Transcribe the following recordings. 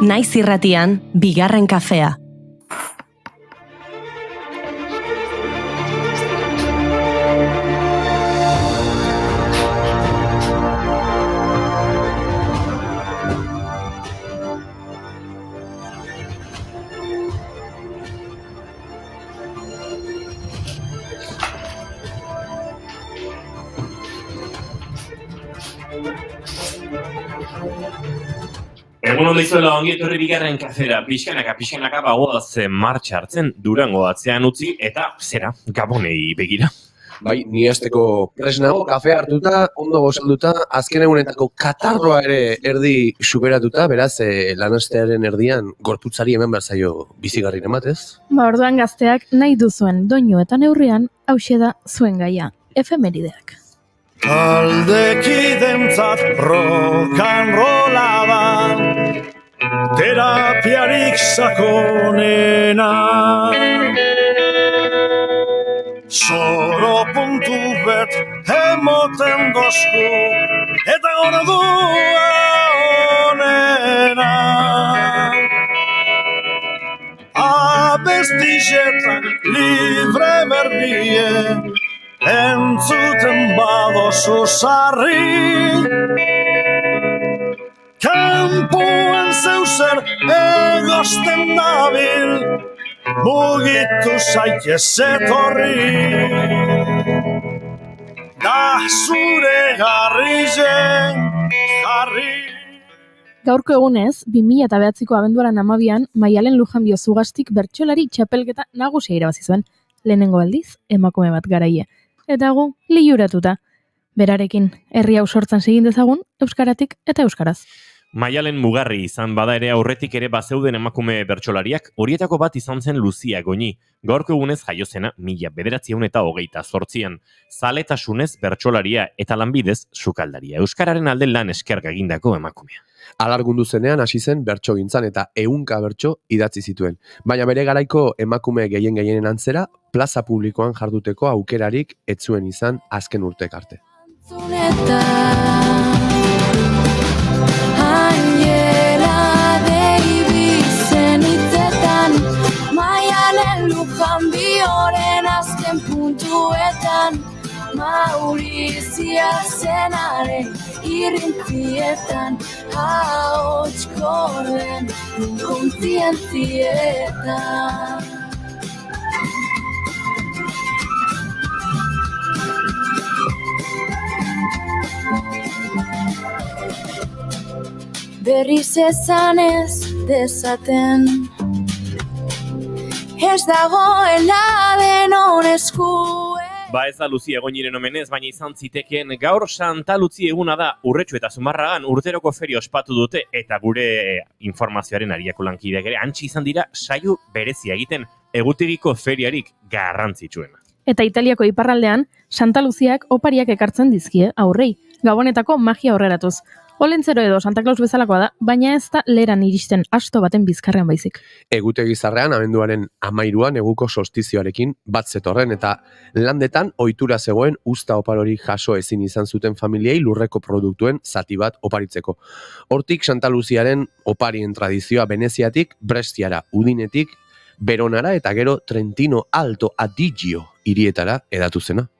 Naiz irratian, bigarren kafea. Egun ondo izuela ongi etorri bigarren kafera, pixkanaka bagoaz martxa hartzen Durango atzean utzi eta zera, Gabonei begira. Bai, ni hasteko prest nago, kafea hartuta, ondo gozalduta, azken egunetako katarroa ere erdi superatuta, beraz, lanastearen erdian gorputzari hemen behar zaio bizigarrin ematez. Orduan gazteak nahi duzuen doinu eta neurrian, hauxe da zuen gaia, efemerideak. Taldekidentzat rock'n'rolla da, terapiarik sakonena. Zoro puntu bet emoten dozku, eta ordua onena. Abestizetan libre berbie, entzuten badozu sarri. Kanpoan zeuzer egosten dabil, mugitu zaitez etorri. Da zure garrizen jarri. Gaurko egunez, 2009ko abenduaren 12an, Maialen Lujanbio Zugastik bertsolari txapelketa nagusia irabazi zuen. Lehenengo aldiz, emakume bat garaie. Eta gu, liuratuta. Berarekin, herri hau sortzen segin dezagun, euskaratik eta euskaraz. Maialen Mugarri izan bada ere aurretik ere bazeuden emakume bertsolariak, horietako bat izan zen Luzia Goñi. Gaurko egunez jaiozena 1928an. Zaletasunez bertsolaria eta lanbidez sukaldaria. Euskararen alde lan eskerga egindako emakumea. Alargundu zenean hasi zen bertsogintzan eta 100 bertso idatzi zituen. Baina bere garaiko emakume gehienen antzera, plaza publikoan jarduteko aukerarik ez zuen izan azken urtek arte. Maialen Lujanbioren azken puntuetan, Maurizia zenaren irintzietan, ahotskoren inkontzientzietan. Berriz esan ez dezaten, ez dagoela denon eskue. Ba ez da Luzia Goñiren omenez, baina izan zitekeen gaur Santa Luzi eguna da Urretxu eta Zumarragan urteroko feria ospatu dute eta gure informazioaren ariako lankideak ere antzi izan dira saio berezia egiten egutegiko feriarik garrantzitsuena. Eta Italiako iparraldean, Santa Luziak opariak ekartzen dizkie aurrei, Gabonetako magia aurreratuz. Olentzero edo Santa Claus bezalakoa da, baina ez da leran iristen asto baten bizkarrean baizik. Egutegi zarrean, abenduaren 13an neguko solstizioarekin bat zetorren eta landetan ohitura zegoen uzta oparorik jaso ezin izan zuten familiei lurreko produktuen zati bat oparitzeko. Hortik Santa Luziaren oparien tradizioa Veneziatik, Brestiara, Udinetik, Veronara eta gero Trentino Alto Adigio hirietara hedatu zena.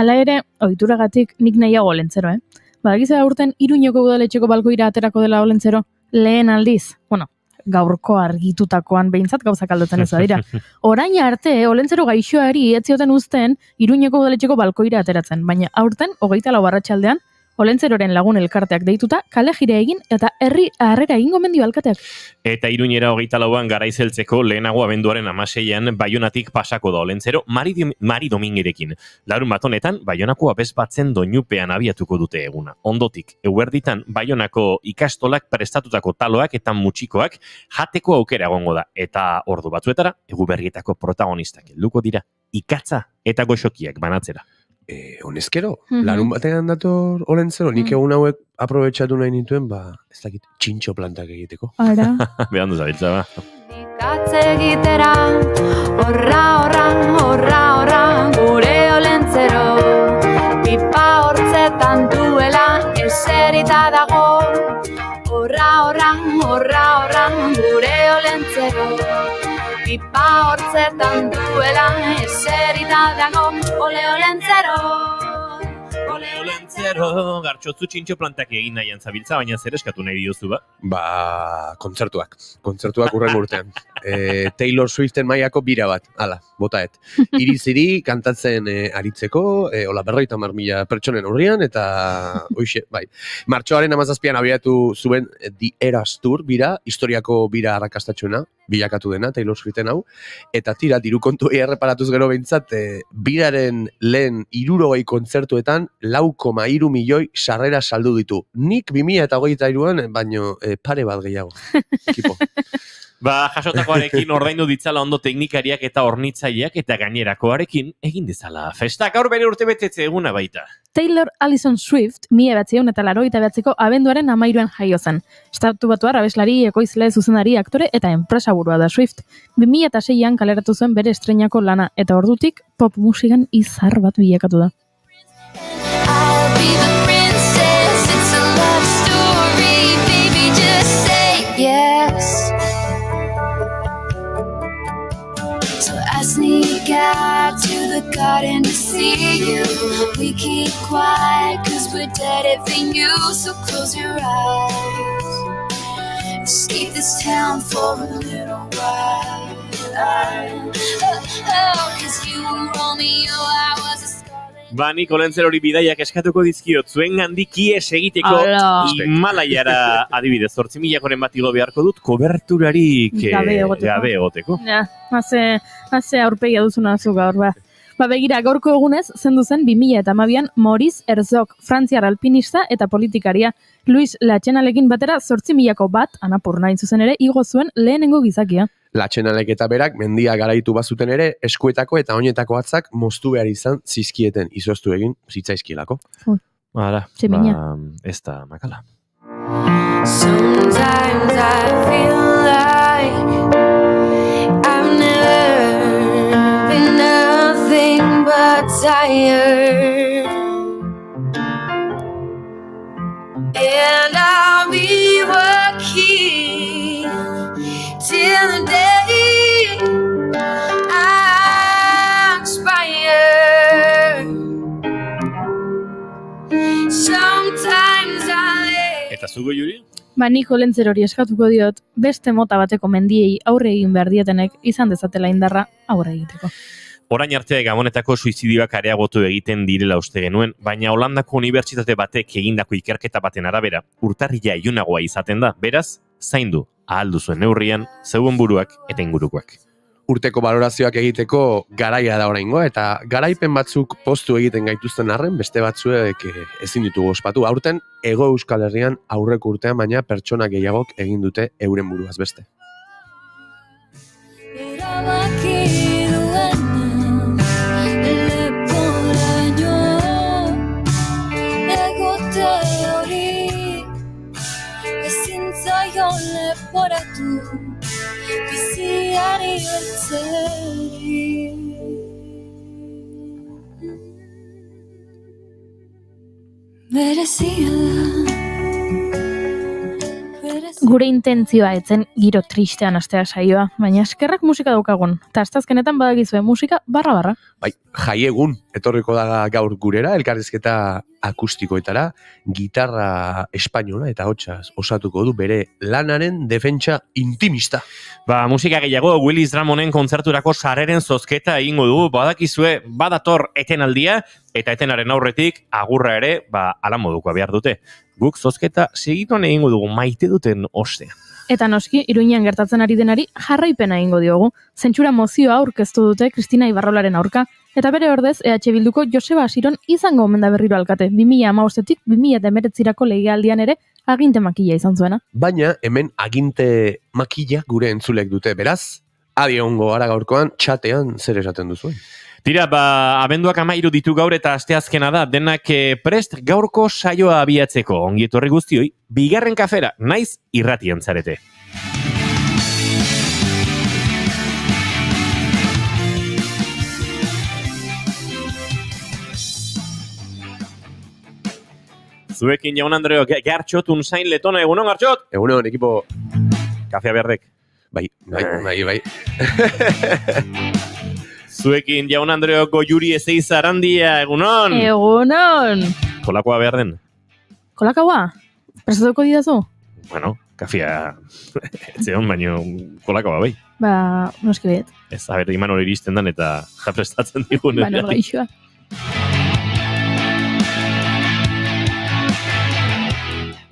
Hala ere, ohituragatik nik nahiago Olentzero, Badakizu aurten Iruñeko udaletxeko balkoira aterako dela Olentzero, lehen aldiz. Gaurko argitutakoan behintzat gauzak aldatzen ez dira. Orain arte, Olentzero gaixoari ez zioten uzten Iruñeko udaletxeko balkoira ateratzen, baina aurten 24 arratsaldean Olentzeroren lagun elkarteak deituta, kale jire egin eta herri harrera egingo mendio alkateak. Eta Iruñera 24an garaizeltzeko lehenago abenduaren 16an Baionatik pasako da Olentzero Mari Domingerekin. Larun bat honetan, Baionako abesbatzen doinupean abiatuko dute eguna. Ondotik, eguerditan Baionako ikastolak prestatutako taloak eta mutxikoak jateko aukera egongo da. Eta ordu batzuetara, eguberrietako protagonistak helduko dira, ikatza eta goxokiak banatzera. Honezkero, larun batean dator Olentzero, nik egun hauek aprobetxatu nahi nituen, ez dakit, txintxo plantak egiteko. Ara. Behandu zabiltza, ba. Ikatze egitera, horra, gure Olentzero. Pipa hortzetan duela, eserita dago. Horra, gure Olentzero. Pipa hortzetan duela, eserita dago. Ole Olentzero. Ole Olentzero, gartxotzu txintxo plantak egin nahian zabiltza, baina zer eskatu nahi diozu, ba? Kontzertuak urren urtean. Taylor Swiften mailako bira bat, hala, botaet. Iriziri kantatzen aritzeko, hola 50.000 pertsonen aurrian, eta hoixe, bai. Martxoaren 17an abiatu zuen The Eras Tour bira, historiako bira arrakastatxuena, bilakatu dena, Taylor Swiften hau, eta tira, diru kontu erreparatuz gero behintzat, biraren lehen 60 kontzertuetan 4,3 milioi sarrera saldu ditu. Nik 2023an, baino pare bat gehiago. Ekipo. Ba, jasotakoarekin ordaindu ditzala ondo teknikariak eta hornitzaileak eta gainerakoarekin egin dizala festa. Gaur bere urtebetetze eguna baita. Taylor Allison Swift, 1989ko abenduaren 13an jaio zen. Estatu Batuar abeslari, ekoizle, zuzendari, aktore eta enpresaburua da Swift. 2006an kaleratu zuen bere estreinako lana eta ordutik pop musikan izar bat bilakatu da. I'll be the princess, it's a love story, baby, just say yes. So I sneak out to the garden to see you. We keep quiet cause we're dead if they knew. So close your eyes, escape this town for a little while. Cause you were Romeo, I was a Ba, nik Olentzerori bidaiak eskatuko dizkiot, zuen gandik ies egiteko Himalaiara adibidez, 8.000 bat igo beharko dut, koberturarik gabe egoteko. Ja, haze aurpegia duzuna zu gaur, ba. Ba, begira, gaurko egunez, zendu zen 2012an Maurice Herzog, frantziar alpinista eta politikaria. Luis Latxenalekin batera 8.000ko bat, Anapurna zuzen ere, igo zuen lehenengo gizakia. Latxenalek eta berak mendia garaitu bazuten ere, eskuetako eta oinetako atzak moztu behar izan zizkieten izoztu egin zitzaizkielako. Hala, ez da makala. Sometimes I feel like I've never been nothing but tired, and I'll be working till the day I expire. Sometimes Eta zugo Juri? Ba, nik Olentzerori eskatuko diot, beste mota bateko mendiei aurre egin behar dietenek izan dezatela indarra aurre egiteko. Orain arte Gabonetako suizidioak areagotu egiten direla uste genuen, baina Holandako unibertsitate batek egindako ikerketa baten arabera, urtarrila ilunagoa izaten da, beraz, zaindu ahal duzuen neurrian, zeuen buruak eta ingurukoak. Urteko balorazioak egiteko garaia da oraingoa, eta garaipen batzuk postu egiten gaituzten arren, beste batzuek ezin ditugu ospatu. Aurten, Hego Euskal Herrian aurreko urtean, baina pertsona gehiagok egin dute euren buruaz beste. Biziari bertzeri. Gure intentzioa etzen giro tristean astea saioa, baina eskerrak musika daukagun. Ta astazkenetan badakizue musika barra. Bai, jaiegun etorriko da gaur gurera, elkarrizketa akustikoetara, gitarra espainola eta hotsaz osatuko du bere lanaren defentsa intimista. Musika gehiago, Willis Dramonen kontzerturako sarreren zozketa egingo dugu, badakizue, badator etenaldia, eta etenaren aurretik agurra ere, ala modukoa behar dute. Guk zozketa segituan egingo dugu maite duten ostean. Eta noski, Iruñean gertatzen ari denari jarraipena egingo diogu. Zentsura mozioa aurkeztu dute Kristina Ibarrolaren aurka, eta bere ordez EH Bilduko Joseba Asiron izango omen da berriro alkate. 2015-tik 2019-rako legealdian ere aginte makila izan zuena. Baina hemen aginte makila gure entzulek dute, beraz, adi egongo gara gaurkoan, txatean zer esaten duzuen. Tira, abenduak 13 ditu gaur eta asteazkena da, denak prest gaurko saioa abiatzeko. Ongi etorri guztioi, bigarren kafera, naiz irratien zarete. Zuekin jaun Andreo, Gartxot unzain letona, egunon Gartxot? Egunon, ekipo... Kafea berdek. Bai. Zuekin jaun Andreo Goiuri Ezeiza Arandia, egunon? Egunon! Kolakoa behar den? Kolakaua? Prestatuko didazu? Bueno, kafea etzeon, baino kolakoa bai. Noski bet. Ez, iman hori iristen dan eta prestatzen digun. Nor gaixoa.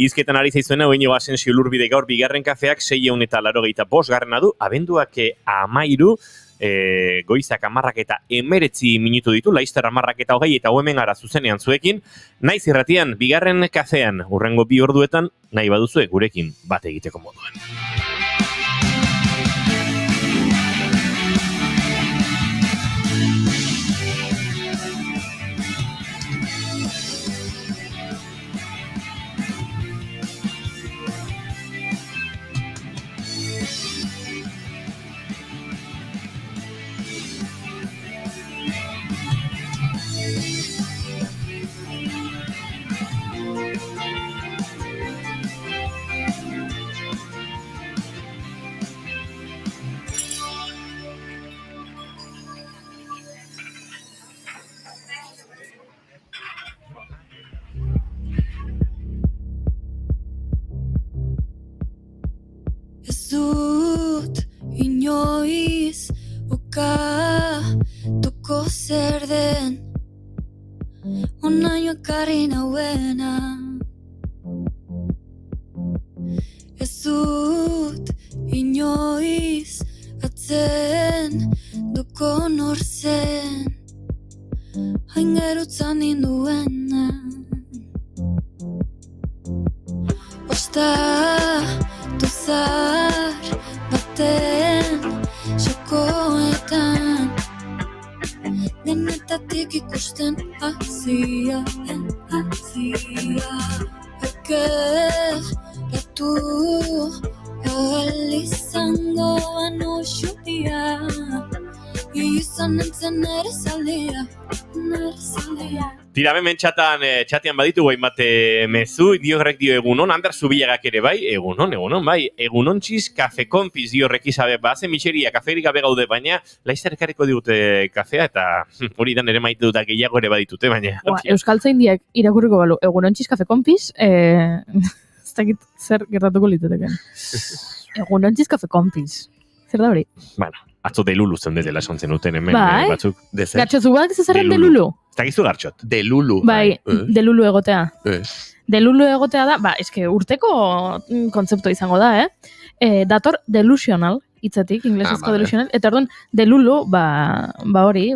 Izketan ari zaizuena, oin Asensio Lurbide gaur bigarren kafeak 685 garrena du, abenduak 13, goizak 10 eta 19 minutu ditu, Laizter 10 eta 20 eta hemen gara zuzenean zuekin, naiz irratian, bigarren kafean, hurrengo 2 orduetan, nahi baduzue gurekin bat egiteko moduan. Ez dut inoiz ukatuko zer den onaino ekarri nauena. Ez dut inoiz atzen duko nor zen hain gerutzan ninduena. Ostatu zar baten xokoetan denetatik ikusten hazia Ekeratu ahal izango banu xutia izan entzen ere zaldia Tira, hemen txatean baditu guain bat mezu, diorrek dio egunon, Ander Zubilagak ere bai, egunon, bai, egunontxiz kafe konfiz diorrek izabe, bazen mitxeria, kaferik gabe gaude, baina Laizter ekarriko digute kafea, eta hori dan ere maite dut gehiago ere baditute, baina... Euskaltzaindiak irakurriko balu, egunontxiz kafe konfiz, ez dakit zer gertatuko lituteken. Egunontxiz kafe konfiz, zer da hori? Bueno, atzo delulu zendetela sontzen duten hemen batzuk. Gartxotzu bat zerren delulu? Ez dakizu Gartxot? Delulu. Bai, delulu egotea. Delulu egotea da, eske urteko kontzeptu izango da, dator delusional, hitzatik, inglesezko delusional, eta orduan delulu, hori,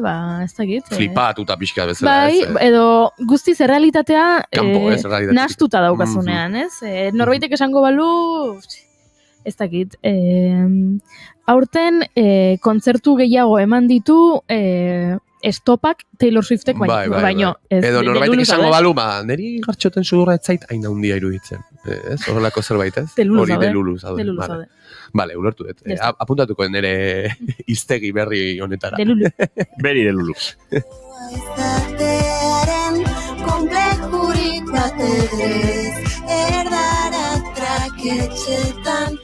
ez dakit. Flipatuta pixka bezala, bai, edo guztiz errealitatea nahastuta daukazunean, ez? Norbaitek esango balu, ez dakit, aurten kontzertu gehiago eman ditu estopak Taylor Swiftek baino. Edo norbaitek esango balu, niri Gartxoten sudurra ez zait hain handia iruditzen. Ez, horrelako zerbait, ez? Hori delulu zaude. Vale, ulertu dut. Apuntatuko nire iztegi berri honetara. Delulu. Beri delulu. Izatearen konplexurik batez erdara traketxetan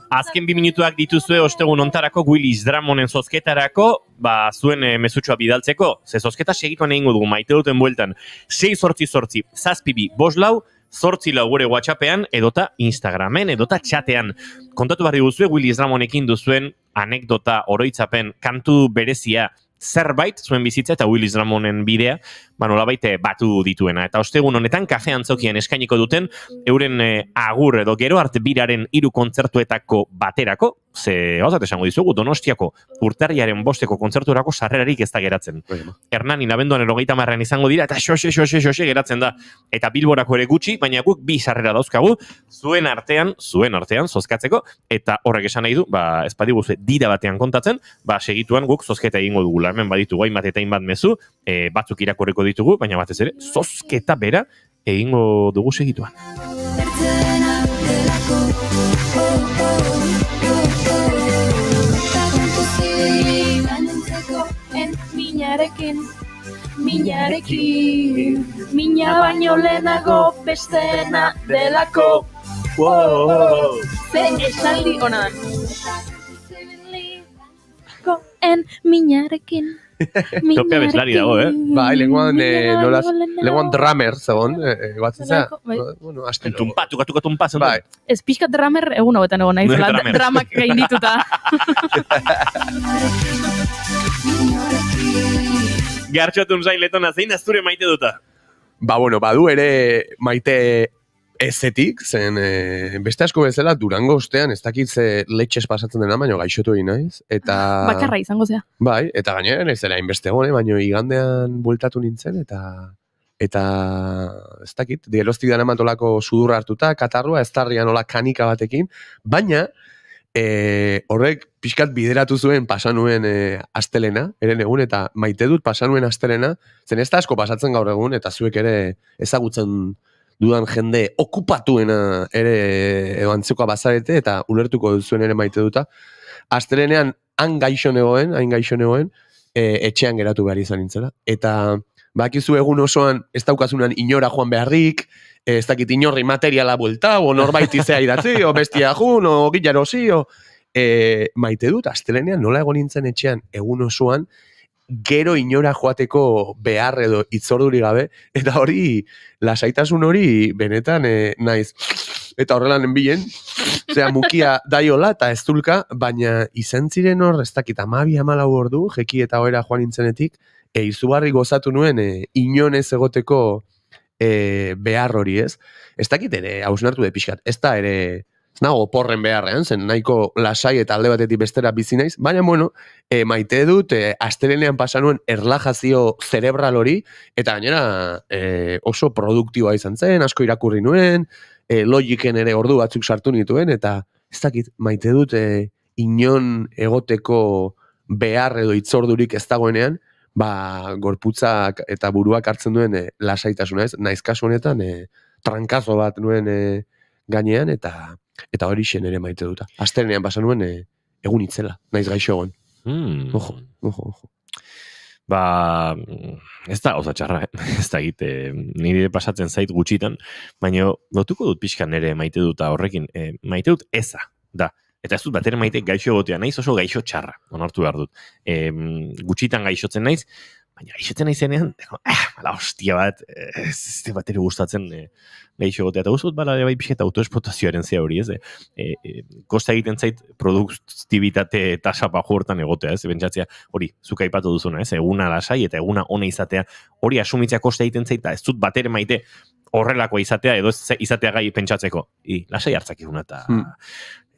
azken 2 minutuak dituzue ostegun ontarako Willis Dramonen zozketarako, zuen mezutxoa bidaltzeko, ze zozketa segituan egingo dugu maite duten bueltan 688 zazpibi 54 8 gure WhatsAppean edota Instagramen edota chatean. Kontatu barri guzue Willis Dramonekin duzuen anekdota, oroitzapen, kantu berezia, zerbait zuen bizitza eta Willis Dramonen bidea, nolabait batu dituena. Eta ostegun honetan kafe antzokian eskainiko duten euren agur edo gero arte biraren 3 kontzertuetako baterako, ze gauzat esango dizugu, Donostiako urtarriaren 5 kontzerturako sarrerarik ez da geratzen. Hernanin abenduan 30 izango dira eta xoxe geratzen da. Eta Bilborako ere gutxi, baina guk 2 sarrera dauzkagu, zuen artean zozkatzeko, eta horrek esan nahi du, ez badiguzue dira batean kontatzen, segituan guk zozketa egingo dugula. Hemen baditu hainbat eta hainbat mezu, batzuk irakorreko ditugu, baina batez ere, zozketa bera egingo dugu segituan. Mina baino lehenago bestena delako. Ze esaldi honan. Minarekin. Topea bezlari dago, Bai, lenguan drummer, zegoen, batzen zera. Bueno, astero. Tumpa, zen. Bai. Ez pixka drummer egun hauetan egon nahi, dramak gaindituta. Gartxotun zain letona, zein azture maite duta? Badu ere maite ezetik, zen beste asko bezala Durango ostean, ez dakit ze letxez pasatzen dena, baino gaixotu egin naiz. Bakarra izango zea. Bai, eta gainera ez zela inbeste gone, baino igandean bueltatu nintzen, eta ez dakit, dielostik dana matolako sudurra hartuta, katarrua, ez tarria nola kanika batekin, baina horrek pixkat bideratu zuen pasanuen astelena, eren egun, eta maite dut pasanuen astelena, zen ez da asko pasatzen gaur egun, eta zuek ere ezagutzen dudan jende okupatuena ere edo antzekoa bazarete, eta ulertuko duzuen ere maite duta. Astelenean hain gaixo negoen, etxean geratu behar izan nintzela. Eta bakizu egun osoan ez daukazunan inora joan beharrik, ez dakit inorri materiala buelta, o norbait izea idatzi, o bestia jun, o gilarosi, maite dut, astelenean nola egon nintzen etxean egun osoan, gero inora joateko behar edo itzorduri gabe, eta hori, lasaitasun hori benetan naiz, eta horrelan enbilen, zera mukia daiola eta ez dulka, baina izan ziren hor, ez dakit 12-14 ordu, jeki eta oera joan nintzenetik, izugarri gozatu nuen inon ez egoteko behar hori ez. Ez dakit ere, hausnartu de pixkat, ez da ere, ez nago porren beharrean, zen nahiko lasai eta alde batetik bestera bizi naiz, baina bueno, maite dut, astelenean pasanuen erlajazio zerebral hori, eta gainera oso produktiboa izan zen, asko irakurri nuen, logiken ere ordu batzuk sartu nituen, eta ez dakit, maite dut inon egoteko behar edo itzordurik ez dagoenean, gorputzak eta buruak hartzen duen lasaitasuna ez, naiz kasu honetan trankazo bat nuen gainean, eta hori xen ere maite duta. Astelenean pasa nuen egun itzela, naiz gaixo egon. Ojo. Ez da oso txarra, ez da egite, nire pasatzen zait gutxitan, baina lotuko dut pixkan ere maite duta horrekin, maite dut eza, da. Eta ez dut bat ere maite gaixo egotea, naiz oso gaixo txarra, onartu behar dut. Gutxitan gaixotzen naiz, baina gaixotzen naizenean, mala hostia bat, ez bat ere gustatzen gaixo egotea. Eta guztut bala bai pixka eta autoesplotazioaren zea hori, ez? Kosta egiten zait produktibitate tasa bajo hortan egotea, ez? Bentsatzea hori, zuk aipatu duzuna, ez? Eguna lasai eta eguna ona izatea, hori asumitzea kosta egiten zait, ez dut bat ere maite horrelakoa izatea, edo izatea gai pentsatzeko. Lasai hartzak eguna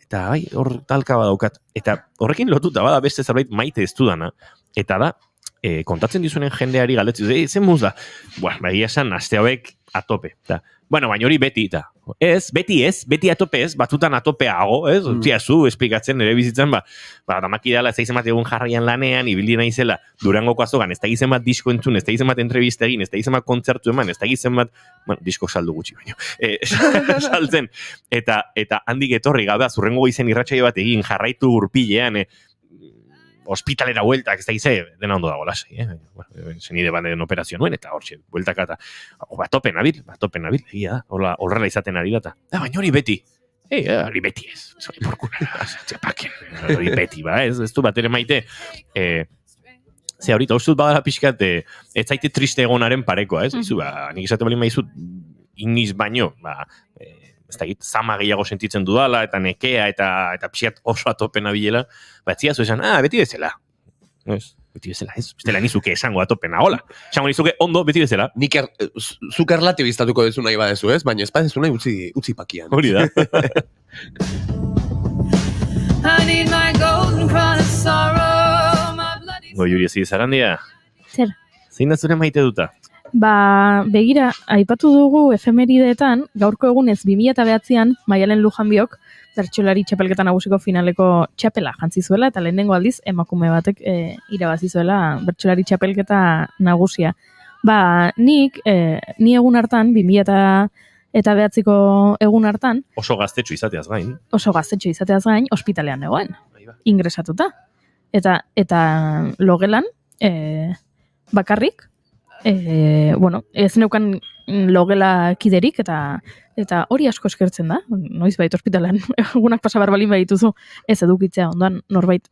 eta bai, hor talka badaukat. Eta horrekin lotuta bada beste zerbait maite ez dudana, eta da, kontatzen dizunen jendeari galdetzen, zen muz da? Egia esan, aste hauek atope. Bueno, baina hori beti, beti atope ez, batzutan atopeago, ez? Zu, esplikatzen, ere bizitzen, damaki dela, ez da izan bat egun jarraian lanean, ibili naizela, Durangoko azogan, ez da izan bat disko entzun, ez da izan bat entrevista egin, ez da izan bat kontzertu eman, ez da izan bat, disko saldu gutxi baino, saltzen, eta handik etorri gabe, zurrengo izen irratsaio bat egin, jarraitu urpilean, hospitalera bueltak, ez da ize, dena ondo dago lasai, zenide banden operazio nuen, eta hortxe, bueltak eta, batopen nabil, egia da, horrela izaten ari data. Baina hori beti, Hori beti ez. Hori porkura, txapaken. Hori beti, ba, ez du bat ere maite. Ze horita, uste dut badala pixkat, ez zaite triste egonaren parekoa, ez? Izu, nik esate bali maizut, iniz baino, ez da git, zama gehiago sentitzen dudala, eta nekea, eta pixkat oso atopena bilela, batzia zu esan, beti bezala. Ez, beti bezala, ez? Bestela nizuke esango atopena, hola. Esango nizuke ondo, beti bezala. Nik zuk erlatibiztatuko dezu nahi badezu, ez? Baina ez badezu nahi utzi pakian. Hori da. I need my golden crown of sorrow, my bloody... Goiuri ezi zarandia. Zer? Zein da zure maite duta? Begira, aipatu dugu efemerideetan, gaurko egunez 2009an, Maialen Lujanbiok, bertsolari txapelketa nagusiko finaleko txapela jantzi zuela, eta lehenengo aldiz emakume batek irabazi zuela bertsolari txapelketa nagusia. Ni egun hartan, 2009ko egun hartan, Oso gaztetxo izateaz gain. ospitalean egoen, ingresatuta. Eta logelan, bakarrik, ez neukan logela kiderik, eta hori asko eskertzen da, noiz bait ospitalean, egunak pasabar balin badituzu, ez edukitzea ondoan norbait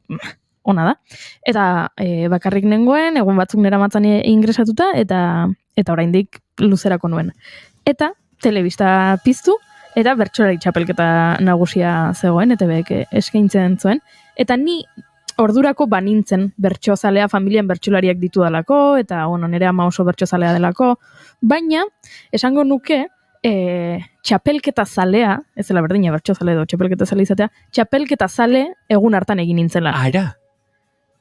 ona da. Eta bakarrik nengoen, egun batzuk nera matzan ingresatuta, eta oraindik luzerako nuen. Eta telebista piztu, eta bertsolari txapelketa nagusia zegoen, eta eskaintzen zuen. Eta ni ordurako banintzen bertsozalea, familian bertsolariak ditudalako, eta nire ama oso bertsozalea delako, baina esango nuke txapelketa zalea, ez dela berdina bertsozale edo txapelketa zale izatea, txapelketa zale egun hartan egin nintzela. Era?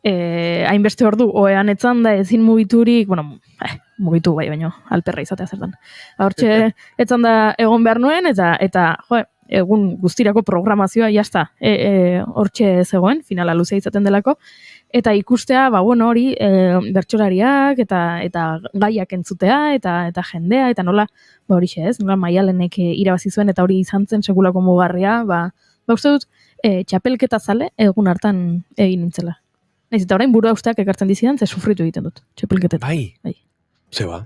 Hainbeste ordu, oean etzan da ezin mugiturik, mugitu bai, baina alperra izatea zertan. Hortxe etzan da egon behar nuen, eta egun guztirako programazioa jazta hortxe zegoen, finala luzea izaten delako, eta ikustea, hori, bertsolariak, eta gaiak entzutea, eta jendea, eta nola, horixe ez, nola Maialenek irabazi zuen, eta hori izan zen segulako mugarria, uste dut, txapelketa zale egun hartan egin nintzela. Naiz, eta orain burua usteak ekartzen dizidan, ze sufritu egiten dut, txapelketetan. Bai. Zeba.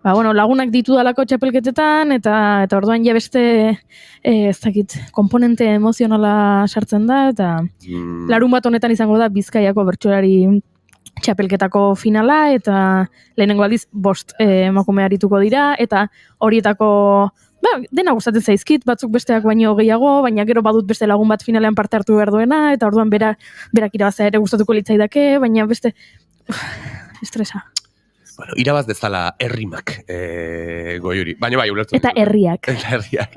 Lagunak ditudalako txapelketetan, eta orduan ja beste, ez dakit, komponente emozionala sartzen da, eta larun bat honetan izango da Bizkaiako bertsolari txapelketako finala, eta lehenengo aldiz 5 emakume arituko dira, eta horietako, dena gustatzen zaizkit, batzuk besteak baino gehiago, baina gero badut beste lagun bat finalean parte hartu behar duena, eta orduan berak irabaztea ere gustatuko litzaidake, baina beste, estresa. Irabaz dezala herrimak, Goiuri. Baina ulertu. Eta herriak. Eta herriak.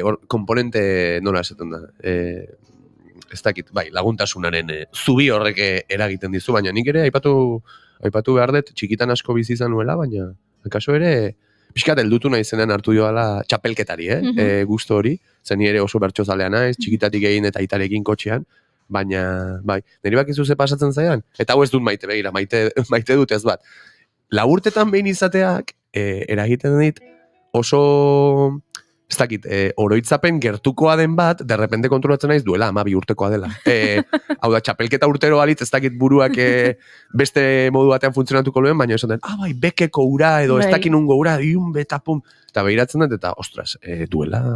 Hor, komponente nola esaten da. Ez dakit, laguntasunaren zubi horrek eragiten dizu, baina nik ere aipatu behar dut, txikitan asko bizi izan nuela, baina kaso ere, pixkat heldutu nahi zenean hartu joala txapelketari, gusto hori, zen ere oso bertsozalea naiz, txikitatik egin eta itarekin kotxean, baina, niri bakizu ze pasatzen zaidan, eta hau ez dut maite, begira, maite dut ez bat. Laburtetan behin izateak, eragiten dit, oso, ez dakit, oroitzapen gertukoa den bat, derrepente kontrolatzen naiz duela, 12 urtekoa dela. Hau da, txapelketa urtero balitz, ez dakit buruak beste modu batean funtzionatuko lehen, baina esan den, bekeko ura, edo ez dakit nungo ura, iun betapum, eta behiratzen dut, eta, ostras, duela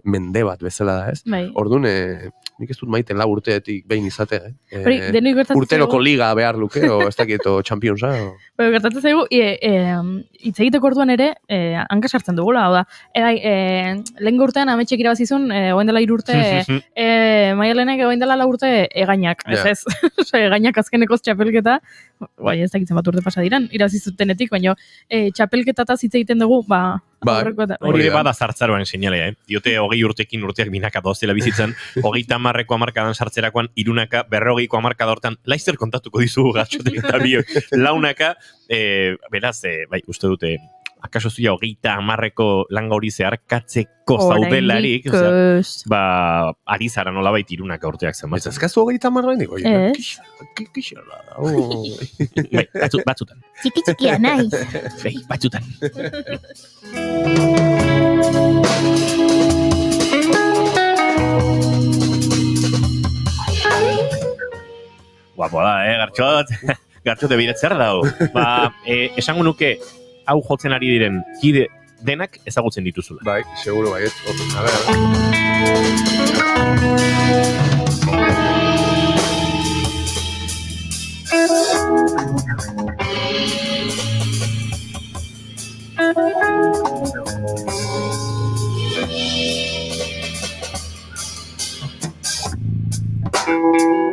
mende bat bezala da, ez? Orduan, nik ez dut maiten urteetik behin izatea, urteroko liga behar luke, o ez dakit, o championsa, o... Gertatzen zaigu, hitz egiteko orduan ere, hanka sartzen dugula, hau da, lehen urtean ametxek irabazizun, oen dela 3 urte, Maialenek oen dela 4 urte egainak, ez? Egainak azkenekoz txapelketa, ez dakitzen bat urte pasa diran, irabazizutenetik, baina txapelketataz hitz egiten dugu, hori bada zartzaroan seinalea, Diote 20 urtekin urteak binaka dozela bizitzen, 30ko hamarkadan sartzerakoan, 200 40ko hamarkada hortan, laizzer kontatuko dizugu gatxotek eta biok, launaka, beraz, uste dute, akaso zuia 30ko langa hori zeharkatzeko zaudelarik, ari zara nola baita 200 urteak zen. Ez azkazu 30 baina, kixerla da. Batzutan. Txiki-txikia naiz. Batzutan. Guapo da, Gartxot? Gartxote biretzer dago. Esango nuke, hau jotzen ari diren kide denak ezagutzen dituzula. Bai, seguro bai, a ver.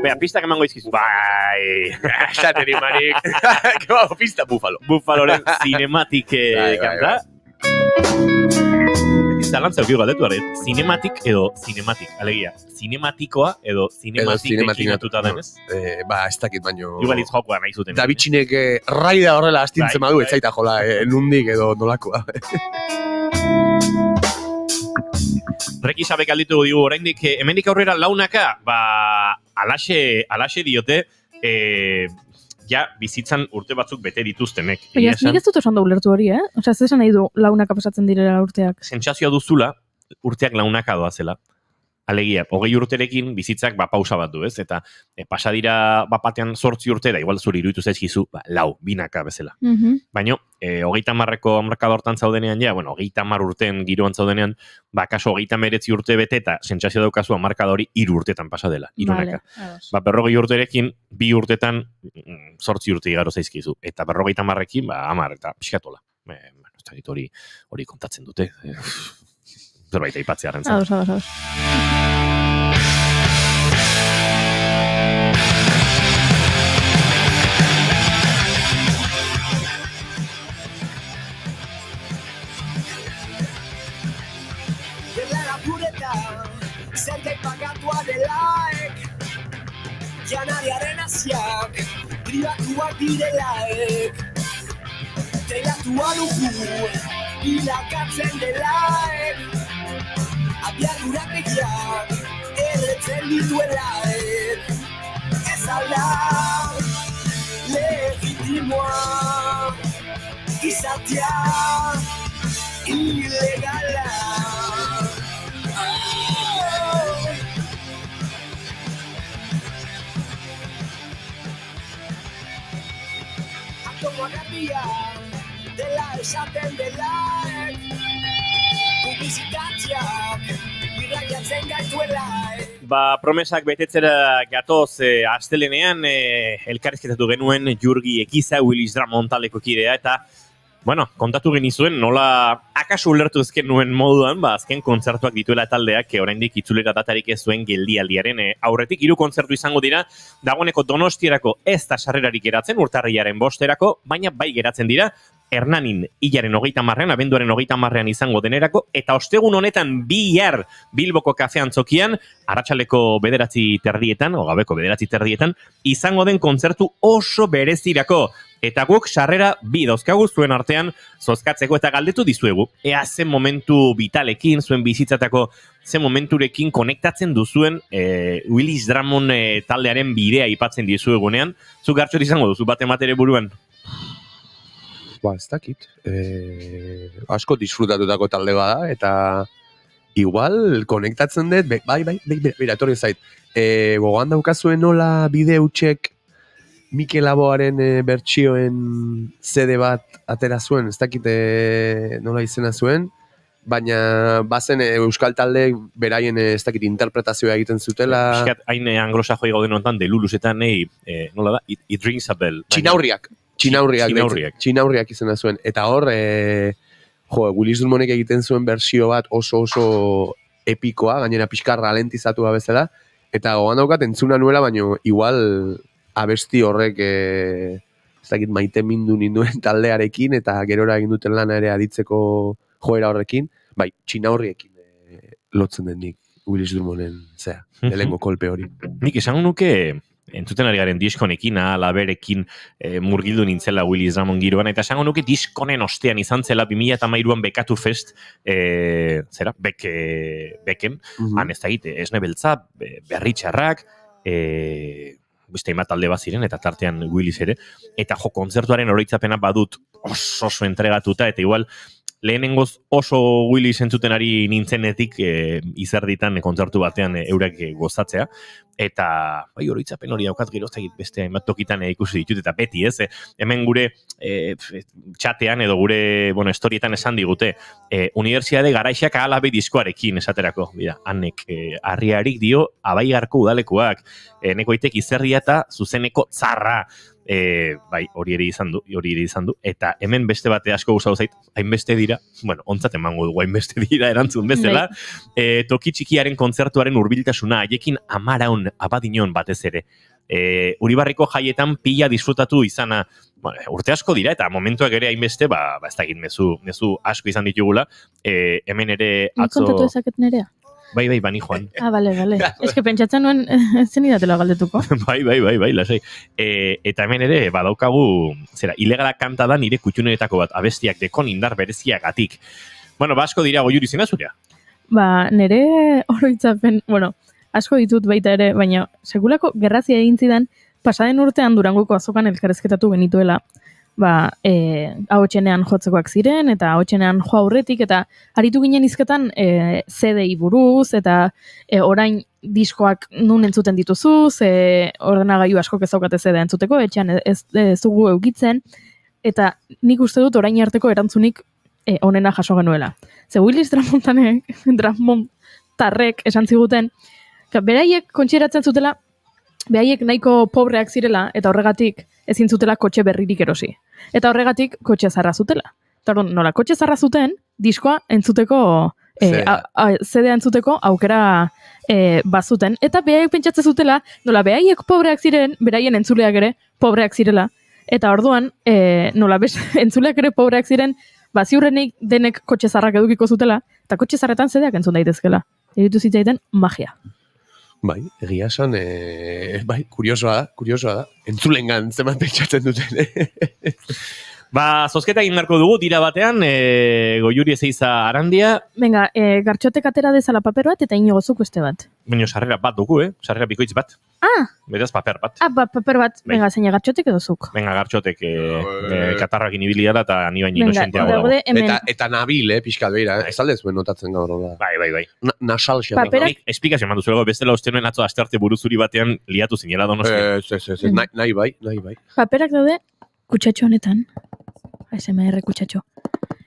Bea, pistak emango izkizu. Bai, Xateri marik. Kebabo pista Buffalo. Buffaloren cinematic Bai, kanta. Beti zalantza eukio galdetu, cinematic edo cinematic, alegia. Cinematikoa edo cinematic dekinatuta denez. Ba, ez dakit baino... Igual jokoa nahi zuten. Da bitxinek raida horrela astintzen Bai, badu, bai. ez zaita jola, nundik edo nolakoa. Rekisabek alditu digu oraindik hemendik aurrera launaka, alaxe diote, ja bizitzan urte batzuk bete dituztenek. Baina nik ez dut oso ondo ulertu hori, Osea, ez esan nahi du launaka pasatzen direla urteak. Sentsazioa duzula, urteak launaka doazela. Alegia, 20 urterekin bizitzak pausa bat du, ez? Eta pasa dira batean 8 urte, da igual zuri iruditu zaizkizu, 4, binaka bezala. Baina, 30ko hamarkada hortan zaudenean, ja, bueno, 30 urteen giroan zaudenean, kaso 39 urte bete eta sentsazio daukazu hamarkada hori 3 urtetan pasa dela, irunaka. Vale, 40 urterekin, 2 urtetan 8 urte igaro zaizkizu. Eta 50ekin, 10 eta pixkatola. Ez da hori kontatzen dute. Zerbait aipatzearen zen. Ados. Gerlara puretan, zergei pagatua delaek, janariaren aziak, pribatuak direlaek, teilatua dugu, bilakatzen delaek, abiadurak begiak, erretzen dituelaek, ez alda, legitimoa, izatea, ilegala. Atomoa garbia, dela esaten delaek, publizitateak, irraiatzen gaituelaek. Promesak betetzera gatoz astelenean, elkarrizketatu genuen Jurgi Ekiza, Willis Drummond taldeko kidea, eta bueno, kontatu genizuen nola akaso ulertu ezken nuen moduan, azken kontzertuak dituela taldeak, oraindik itzulera datarik ez zuen geldialdiaren aurretik. 3 kontzertu izango dira, dagoeneko Donostierako ez da sarrerarik geratzen, urtarrilaren 5erako, baina bai geratzen dira, Hernanin hilaren 30ean, abenduaren 30ean izango denerako, eta ostegun honetan bihar Bilboko kafean zokian, arratsaleko 9:30, o gabeko 9:30, izango den kontzertu oso berezirako. Eta guk sarrera 2 dauzkagu zuen artean zozkatzeko eta galdetu dizuegu. Ea zen momentu vitalekin, zuen bizitzatako zen momenturekin konektatzen duzuen Willis Drummond taldearen bidea aipatzen dizuegunean. Zuk gartxot izango duzu bat ematere buruan? Ez dakit. Asko disfrutatutako talde bada, eta igual konektatzen dut, bai, etorri zait. Gogoan daukazuen nola bide utxek Mikel Laboaren bertsioen CD bat atera zuen, ez dakit nola izena zuen, baina bazen euskal talde beraien ez dakit interpretazioa egiten zutela. Piskat, hain anglosajoi gauden honetan, de Lulusetan, nola da? It rings a bell. Txinaurriak izena zuen. Eta hor, Willis Drummondek egiten zuen bersio bat oso epikoa, gainera pixka ralentizatua bezala, eta gogan daukat entzuna nuela, baina igual abesti horrek ez dakit maite mindu ninduen taldearekin, eta gerora egin duten lana ere aditzeko joera horrekin, bai, Txinaurriekin lotzen den nik Willis Drummonden lehengo kolpe hori. Nik esango nuke entzuten ari garen diskonekin, laberekin murgildu nintzela Willis Drummond giroan, eta esango nuke diskonen ostean izan zela 2013an Bekatu Fest, Beken, han ez da egite, esne beltza, berritxarrak, beste imat talde bat ziren, eta tartean Willis ere, eta kontzertuaren oroitzapena badut oso entregatuta, eta igual lehenengoz oso Willis entzuten ari nintzenetik izerditan kontzertu batean eurek gozatzea. Eta bai oroitzapen hori daukat gerozagit beste hainbat tokitan ikusi ditut eta beti hemen gure txatean edo gure historietan esan digute Unibertsitate Garaixak Alabe diskoarekin esaterako hanek harriarik dio Abaigarko udalekuak nekoitek izerdia eta zuzeneko tzarra bai hori ere izan du eta hemen beste bate asko gustatu zait hainbeste dira ontzat emango dugu hainbeste dira erantzun bezala toki txikiaren kontzertuaren hurbiltasuna haiekin 10 abadinon batez ere Uribarriko jaietan pila disfrutatu izana urte asko dira eta momentuak ere hainbeste ez da egin mezu asko izan ditugula hemen ere atzo Nik kontatu ezaket nerea? Bai, bani joan. Bale. Ez pentsatza nuen zen idatela galdetuko. Bai, lasai. Eta hemen ere badaukagu, ilegala kanta da nire kutxuneretako bat, abestiak dekon indar bereziagatik. Asko dira Goiuri zena zurea? Nire oroitzapen, asko ditut baita ere, baina sekulako gerrazia egin zidan, pasaden urtean Durangoko azokan elkarrezketatu genituela. Ahotsenean jotzekoak ziren, eta ahotsenean joa aurretik, eta aritu ginen izketan CD-i buruz, eta orain diskoak nun entzuten dituzuz, ordenagailu asko kezaukate CD entzuteko, etxean ez dugu eukitzen, eta nik uste dut orain arteko erantzunik onena jaso genuela. Ze Willis Dramontarrek esan ziguten, beraiek kontsideratzen zutela, beraiek nahiko pobreak zirela, eta horregatik ezin zutela kotxe berririk erosi. Eta horregatik kotxe zarra zutela. Eta nola kotxe zarra zuten, diskoa entzuteko, CD-a entzuteko aukera bazuten. Eta beraiek pentsatzen zutela, nola beraiek pobreak ziren, beraien entzuleak ere pobreak zirela. Eta orduan, nola entzuleak ere pobreak ziren, ziurrenik denek kotxe zarrak edukiko zutela, eta kotxe zarretan CD-ak entzun daitezkela. Egitu zitzaiten magia. Bai, egia esan, kuriosoa da. Entzulengan zeman pentsatzen duten. Zozketa egin narko dugu, dira batean, Goiuri Ezeiza Arandia. Venga, Gartxotek atera dezala paper bat eta Inogozuk beste bat. Baina sarrera bat dugu, sarrera bikoitz bat. Beraz paper bat. Paper bat, venga, zeina Gartxotek edo zuk. Venga, Gartxotek katarrakin ibili da eta ni baino inosenteago dago. Eta nabil, pixkat beira, ez aldez buen notatzen gaur. Bai. Nasal xean. Esplikazio eman duzuelego, bestela ustenuen atzo asterte buruzuri batean liatu zinela donosti. Nahi bai. Paperak daude kutsatxo honetan. ASMR kutsatxo.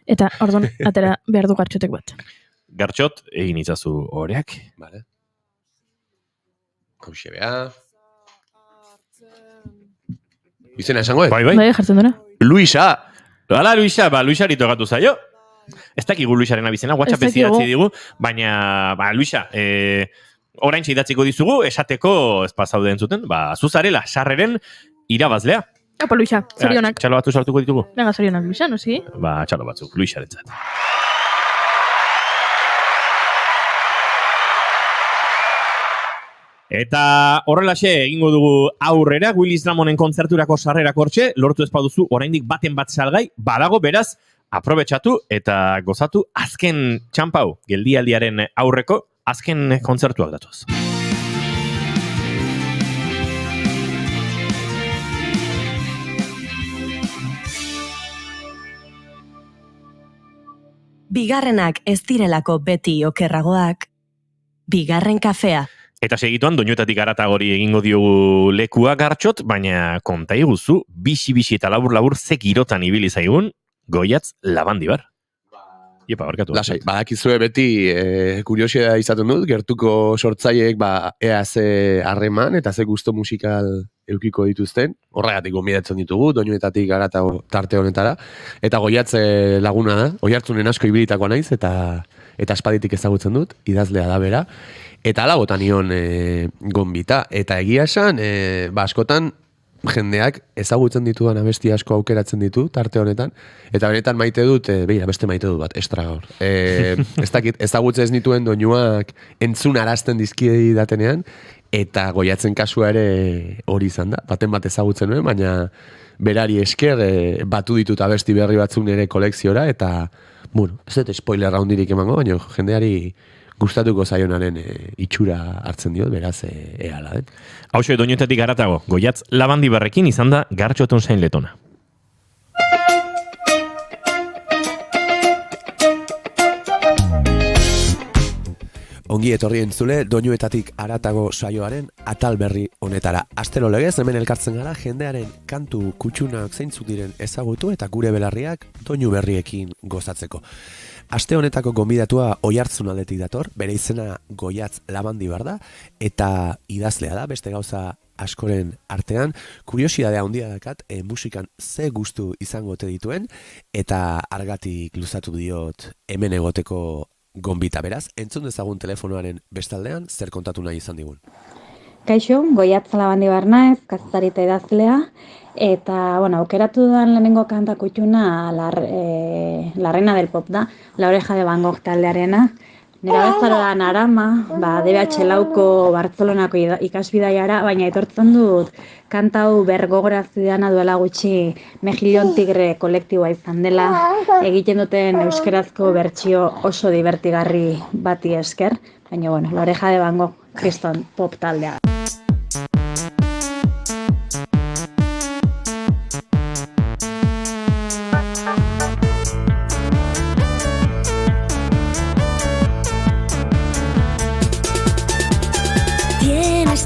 Eta ordon atera behar du Gartxotek bat. Gartxot, egin itzazu horeak. Vale. Hauxe beha. Izena esango, Bai. Bai, jartzen dura. Luisa! Hala, Luisari tokatu zaio. Ez dakigu Luisaren abizena, WhatsApp ez idatzi digu, baina, Luisa, orain idatziko dizugu, esateko ez pasaude entzuten, zuzarela, sarreren irabazlea. Apa, Luisa, zorionak. Txalo batzu sartuko ditugu? Venga, zorionak, Luisa, no si? Txalo batzuk, Luisarentzat. Eta horrelaxe egingo dugu aurrera, Willis Dramonen kontzerturako sarrerak hortxe, lortu ez baduzu, oraindik baten bat salgai, badago beraz, aprobetxatu eta gozatu azken txampau, geldialdiaren aurreko, azken kontzertuak datoz. Bigarrenak ez direlako beti okerragoak, bigarren kafea. Eta segituan, doinuetatik aratagori egingo diogu lekua Gartxot, baina konta iguzu, bixi eta labur ze girotan ibili zaigun, Goiatz Labandibar. Iepa, barkatu. Lasai, badakizue beti kuriosia izaten dut, gertuko sortzaileek ea ze harreman eta ze gusto musikal eukiko dituzten. Horregatik gonbidatzen ditugu, doinuetatik aratago tarte honetara. Eta Goiatz laguna da, Oiartzunen asko ibilitakoa naiz, eta aspaditik ezagutzen dut, idazlea da bera. Eta ala botan nion gonbita. Eta egia esan, askotan jendeak ezagutzen ditudan abesti asko aukeratzen ditu tarte honetan, eta benetan maite dut, beste maite dut bat, estra gaur. Ez dakit, ezagutzen ez nituen doinuak entzun arazten dizkidei datenean, eta Goiatzen kasua ere hori izan da, baten bat ezagutzen nuen, baina berari esker batu ditut abesti berri batzuk nire kolekziora, eta, ez dut spoiler raundirik emango, baina jendeari gustatuko zaionaren itxura hartzen diot, beraz ehala, Hauxe, doinuetatik aratago, Goiatz Labandibarrekin izan da Gartxoton zain letona. Ongi etorri entzule, doinuetatik haratago saioaren atal berri honetara. Astero legez, hemen elkartzen gara jendearen kantu kutxunak zeintzuk diren ezagutu eta gure belarriak doinu berriekin gozatzeko. Aste honetako gonbidatua Oiartzun aldetik dator, bere izena Goiatz Labandi bar da, eta idazlea da, beste gauza askoren artean, kuriosidadea handia dakat, musikan ze gustu izango ote dituen, eta argatik luzatu diot hemen egoteko gonbita, beraz, entzun dezagun telefonoaren bestaldean zer kontatu nahi izan digun. Kaixo, Goiatz Labandi bar naiz, kazetari eta idazlea, eta, aukeratu dudan lehenengo kanta kutxuna La Reina del Pop da, La Oreja de Van Gogh taldearena. Nera bezaroan arama, DBH lauko Bartzelonako ikasbidaiara, baina etortzen dut kanta hau bergogorazi dana duela gutxi Mejillon Tigre kolektiboa izan dela, egiten duten euskerazko bertsio oso divertigarri bati esker, baina La Oreja de Van Gogh kriston pop taldea.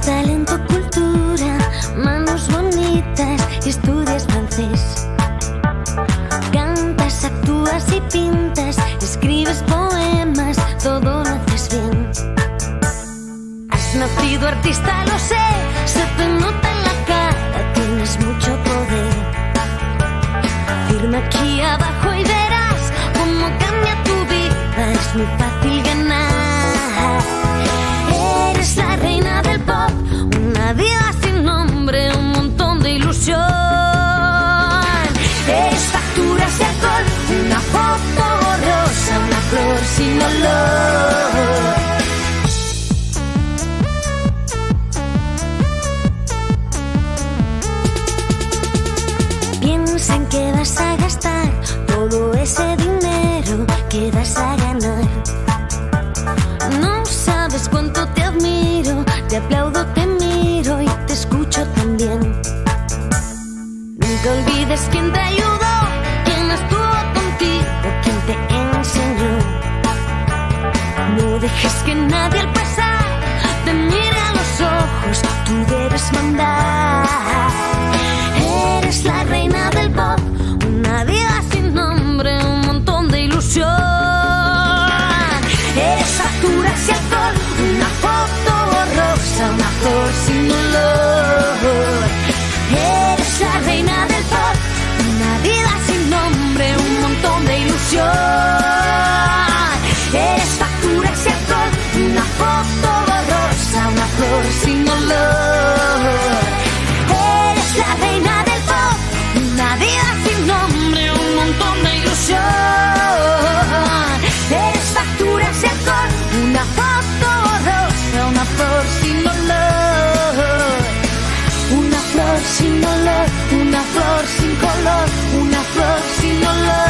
Talento, cultura, manos bonitas y estudias francés. Cantas, actúas y pintas, escribes poemas, todo lo haces bien. Has nacido artista, lo sé, se te nota en la cara, tienes mucho poder. Firma aquí abajo y verás cómo cambia tu vida, es muy fácil ganar. Eres la reina del pop, una diva sin nombre, un montón de ilusión. Eres facturas de alcohol, una foto borrosa, una flor sin olor. Piensa en que vas a gastar todo ese dinero que vas a ganar. No sabes cuánto te admiro, te aplaudo, te miro y te escucho también. Nunca olvides quién te ayudó, quién estuvo contigo, quién te enseñó. No dejes que nadie al pasar te mire a los ojos, tú debes mandar. Eres la reina del pop, una diva sin nombre, un montón de ilusión. Eres facturas y alcohol, una foto borrosa, una flor sin olor. Eres la reina del pop, una vida sin nombre, un montón de ilusión. Eres facturas y alcohol, una foto borrosa, una flor sin olor. Eres la reina del pop, una vida sin nombre, un montón de ilusión. Eres facturas y alcohol, una foto borrosa, una flor sin olor. Una flor sin olor, una flor sin color, una flor sin olor.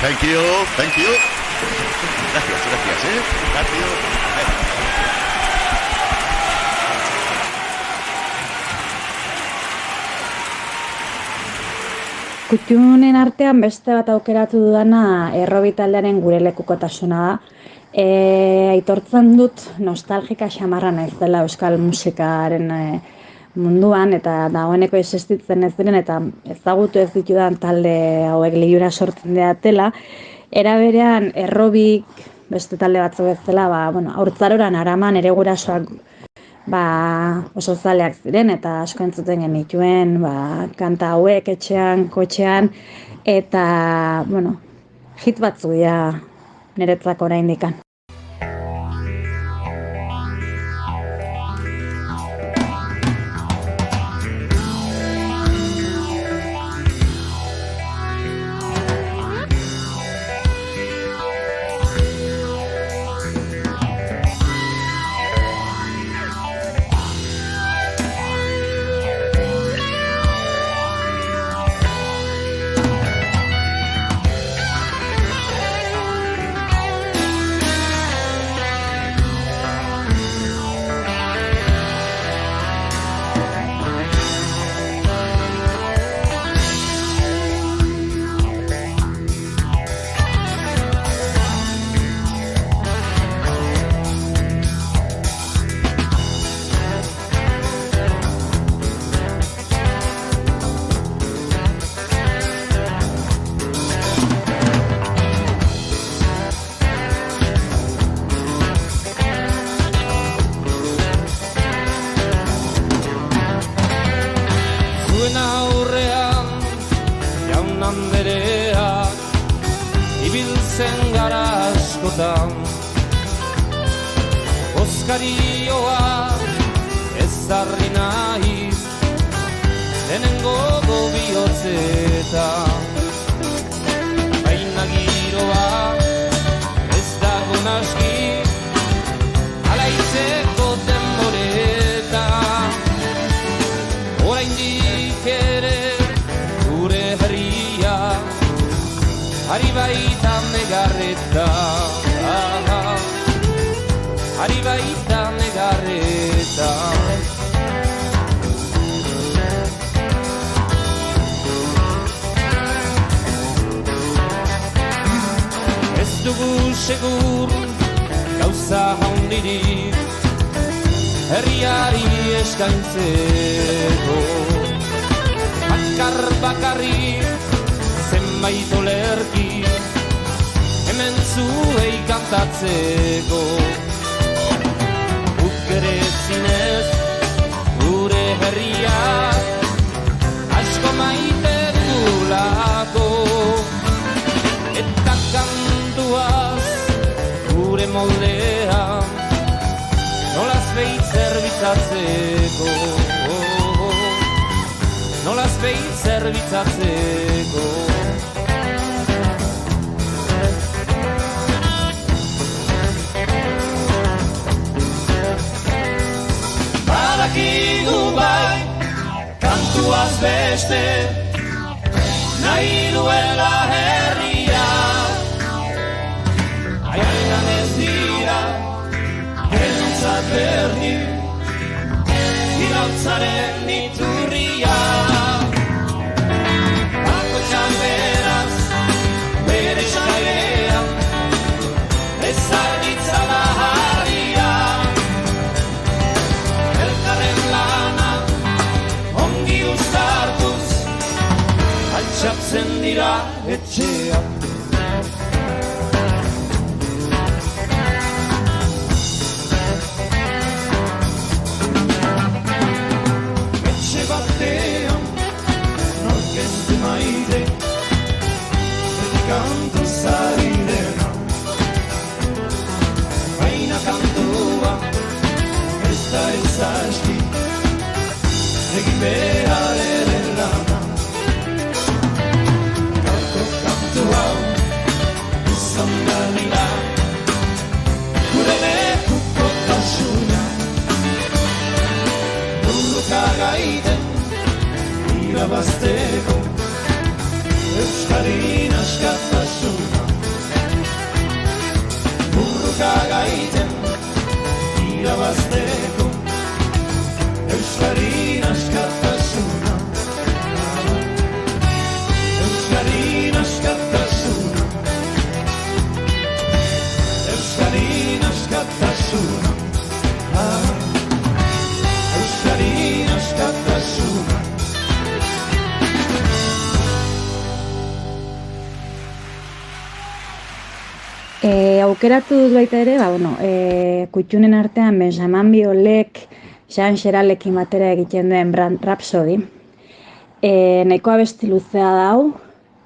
Thank you, thank you. Gracias, gracias. Kutxunen artean beste bat aukeratu dudana Errobi taldearen gure lekukotasuna da. Aitortzen dut nostalgika xamarra naiz dela euskal musikaren munduan eta dagoeneko existitzen ez diren eta ezagutu ez ditudan talde hauek liura sortzen deatela. Era berean Errobik beste talde batzuk bezala, haurtzaroran araman ere gurasoak oso zaleak ziren eta asko entzuten genituen kanta hauek etxean, kotxean eta, hit batzu dira niretzako oraindikan. Eskarioa ezarri nahi denengo bihotzetan. Baina giroa ez dago naski alaitzeko denboretan. Oraindik ere gure herria ari baita negarreta, ari baita negarreta. Ez dugu segur gauza handirik herriari eskaintzeko. Bakarrik zenbait olerki hemen zuei kantatzeko. Guk ere zinez gure herriak asko maite dugulako, eta kantuaz gure moldea nolaz behit zerbitzatzeko, nolaz behit zerbitzatzeko. Badakigu bai, kantuaz beste nahi duela herria, aianan ez dira genontzat berdin irautzaren iturria. Bakotxan beraz bere sailean ez zaitzala harria, elkarren lana ongi uztartuz altxatzen dira etxeak. Etxe batean nork ez du maite beti kantu zari dena, baina kantua ez da ez aski egin behar ere lana. Gaurko kantu hau izan da nila gure lekuko tasuna, burruka gaiten irabazteko Euskarin askatasuna. Burruka gaiten irabazteko Euskarin askatasuna. Euskarin askatasuna. Euskarin askatasuna. Euskarin askatasuna. Aukeratu dut baita ere, kutxunen artean Benjamin Biolek, Jean Xeralekin batera egiten duen Rhapsody. Nahiko abesti luzea dau,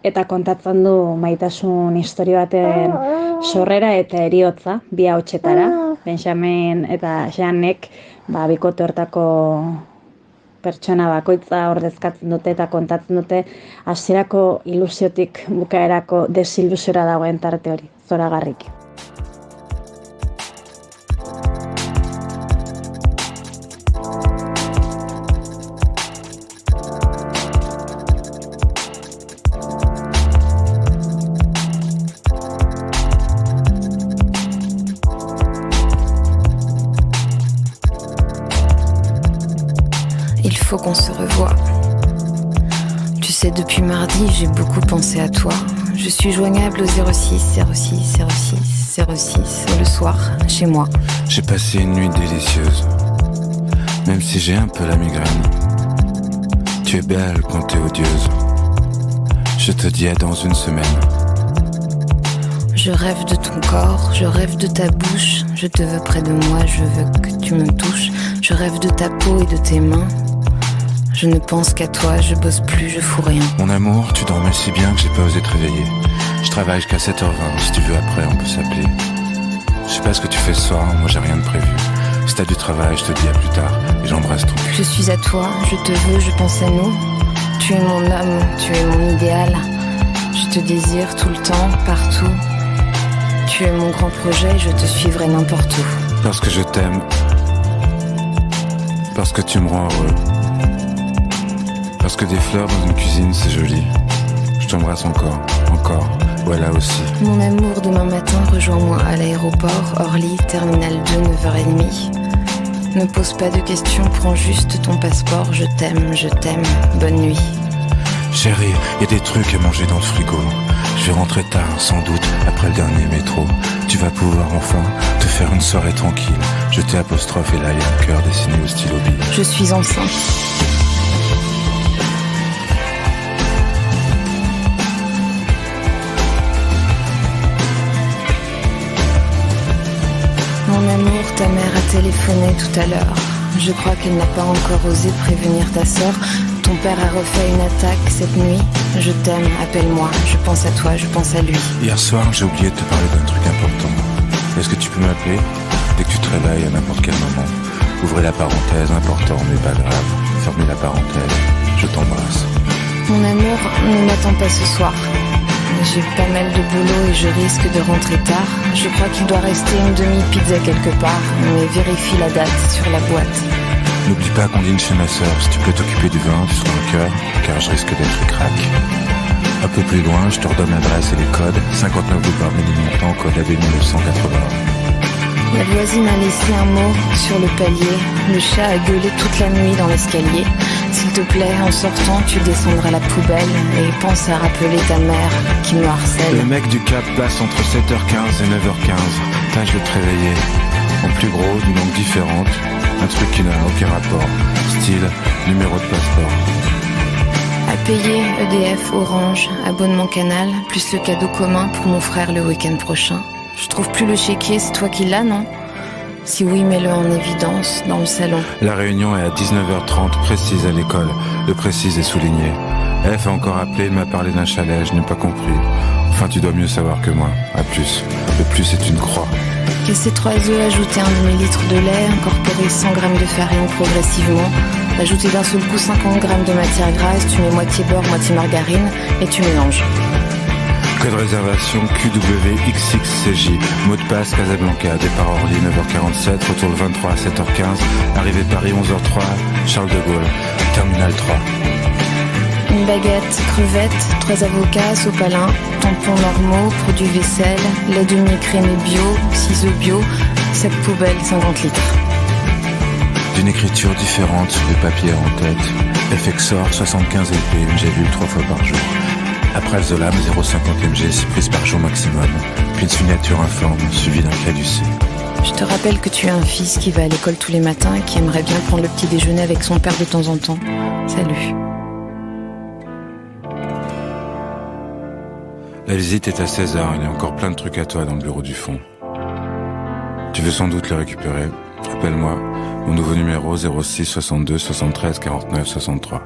eta kontatzen du maitasun historio baten sorrera eta heriotza, bi ahotsetara. Benjamin eta Jeanek bikote hortako pertsona bakoitza ordezkatzen dute eta kontatzen dute hasierako ilusiotik bukaerako desilusiora dagoen tarte hori, zoragarriki. Il faut qu'on se revoie. Tu sais, depuis mardi, j'ai beaucoup pensé à toi. Je suis joignable au 06 06 06 06 le soir, chez moi. J'ai passé une nuit délicieuse, même si j'ai un peu la migraine. Tu es belle quand t'es odieuse. Je te dis à dans une semaine. Je rêve de ton corps, je rêve de ta bouche. Je te veux près de moi, je veux que tu me touches. Je rêve de ta peau et de tes mains. Je ne pense qu'à toi, je bosse plus, je fous rien. Mon amour, tu dormais si bien que j'ai pas osé te réveiller. Je travaille jusqu'à 7h20, si tu veux après on peut s'appeler. Je sais pas ce que tu fais ce soir, moi j'ai rien de prévu. Si t'as du travail, je te dis à plus tard. Et j'embrasse ton cul. Je suis à toi, je te veux, je pense à nous. Tu es mon homme, tu es mon idéal. Je te désire tout le temps, partout. Tu es mon grand projet, je te suivrai n'importe où. Parce que je t'aime. Parce que tu me rends heureux. Parce que des fleurs dans une cuisine, c'est joli. Je t'embrasse encore. Ouais, là aussi. Mon amour, demain matin, rejoins-moi à l'aéroport, Orly, terminal 2, 9h30. Ne pose pas de questions, prends juste ton passeport. Je t'aime, bonne nuit. Chérie, y a des trucs à manger dans le frigo. Je vais rentrer tard, sans doute, après le dernier métro. Tu vas pouvoir enfin te faire une soirée tranquille. Je t'ai apostrophe et là y a un cœur dessiné au stylo bille. Je suis enceinte. Mon amour, ta mère a téléphoné tout à l'heure. Je crois qu'elle n'a pas encore osé prévenir ta sœur. Ton père a refait une attaque cette nuit. Je t'aime, appelle-moi. Je pense à toi, je pense à lui. Hier soir, j'ai oublié de te parler d'un truc important. Est-ce que tu peux m'appeler dès que tu te réveilles à n'importe quel moment? Ouvrez la parenthèse, important mais pas grave. Fermez la parenthèse, je t'embrasse. Mon amour, ne m'attends pas ce soir. J'ai pas mal de boulot et je risque de rentrer tard. Je crois qu'il doit rester une demi-pizza quelque part, mais vérifie la date sur la boîte. N'oublie pas qu'on dîne chez ma sœur. Si tu peux t'occuper du vin, tu seras un cœur, car je risque d'être crack. Un peu plus loin, je te redonne l'adresse et les codes. 59 boulevard Ménilmontant, code AB 1980. La voisine a laissé un mot sur le palier. Le chat a gueulé toute la nuit dans l'escalier. S'il te plaît, en sortant, tu descendras la poubelle et pense à rappeler ta mère qui me harcèle. Le mec du Cap passe entre 7h15 et 9h15. Tâche de te réveiller. En plus gros, d'une langue différente. Un truc qui n'a aucun rapport. Style, numéro de passeport. À payer, EDF, Orange, abonnement Canal, plus le cadeau commun pour mon frère le week-end prochain. Je trouve plus le chéquier, c'est toi qui l'as, non? Si oui, mets-le en évidence dans le salon. La réunion est à 19h30, précise à l'école. Le précise est souligné. F a encore appelé, m'a parlé d'un chalet, je n'ai pas compris. Enfin, tu dois mieux savoir que moi. À plus. Le plus est une croix. Casser 3 œufs, ajouter 1 demi-litre de lait, incorporer 100 g de farine progressivement, ajouter d'un seul coup 50 g de matière grasse, tu mets moitié beurre, moitié margarine et tu mélanges. Code réservation QWXXCJ. Mot de passe Casablanca. Départ Orly 9h47. Retour le 23 à 7h15. Arrivée Paris 11h03. Charles de Gaulle. Terminal 3. Une baguette, crevettes, 3 avocats, sopalin, tampons normaux, produits vaisselle, lait demi-écrémé bio, ciseaux bio, sac poubelle 50 litres. D'une écriture différente sur des papiers en tête. FXOR 75 LP, j'ai lu 3 fois par jour. Après le Zolam 0,50 mg, 6 prises par jour maximum. Puis une signature informe, suivie d'un caducé. Je te rappelle que tu as un fils qui va à l'école tous les matins et qui aimerait bien prendre le petit déjeuner avec son père de temps en temps. Salut. La visite est à 16h, il y a encore plein de trucs à toi dans le bureau du fond. Tu veux sans doute le récupérer. Appelle-moi. Mon nouveau numéro 06 62 73 49 63.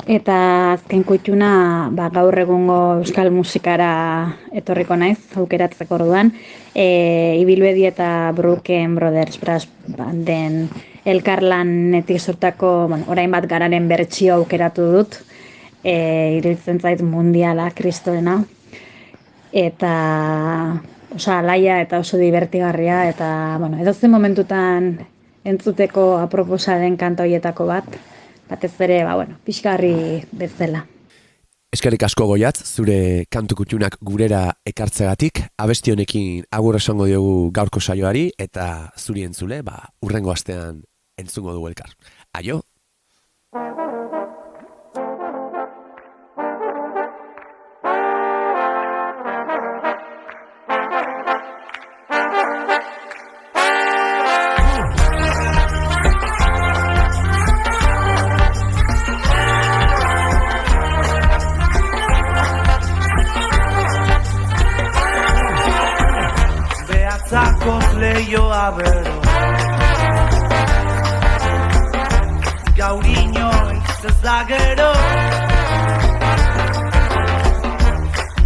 Eta azken koituna, gaur egungo euskal musikara etorriko naiz, aukeratzeko orduan. Ibilbedi eta Broken Brothers Brass Banden elkarlanetik sortako, orain bat gararen bertsio aukeratu dut. Iruditzen zait mundiala, kristoena. Eta oso alaia eta oso divertigarria, eta edozein momentutan entzuteko aproposa den kanta hoietako bat. Batez ere, pixkarri bezala. Eskerrik asko Goiatz, zure kantu kutxunak gurera ekartzegatik. Abesti honekin agur esango diogu gaurko saioari, eta zuri entzule, urrengo astean entzungo dugu elkar. Aio! Leioa bero gaur inoiz ez da gero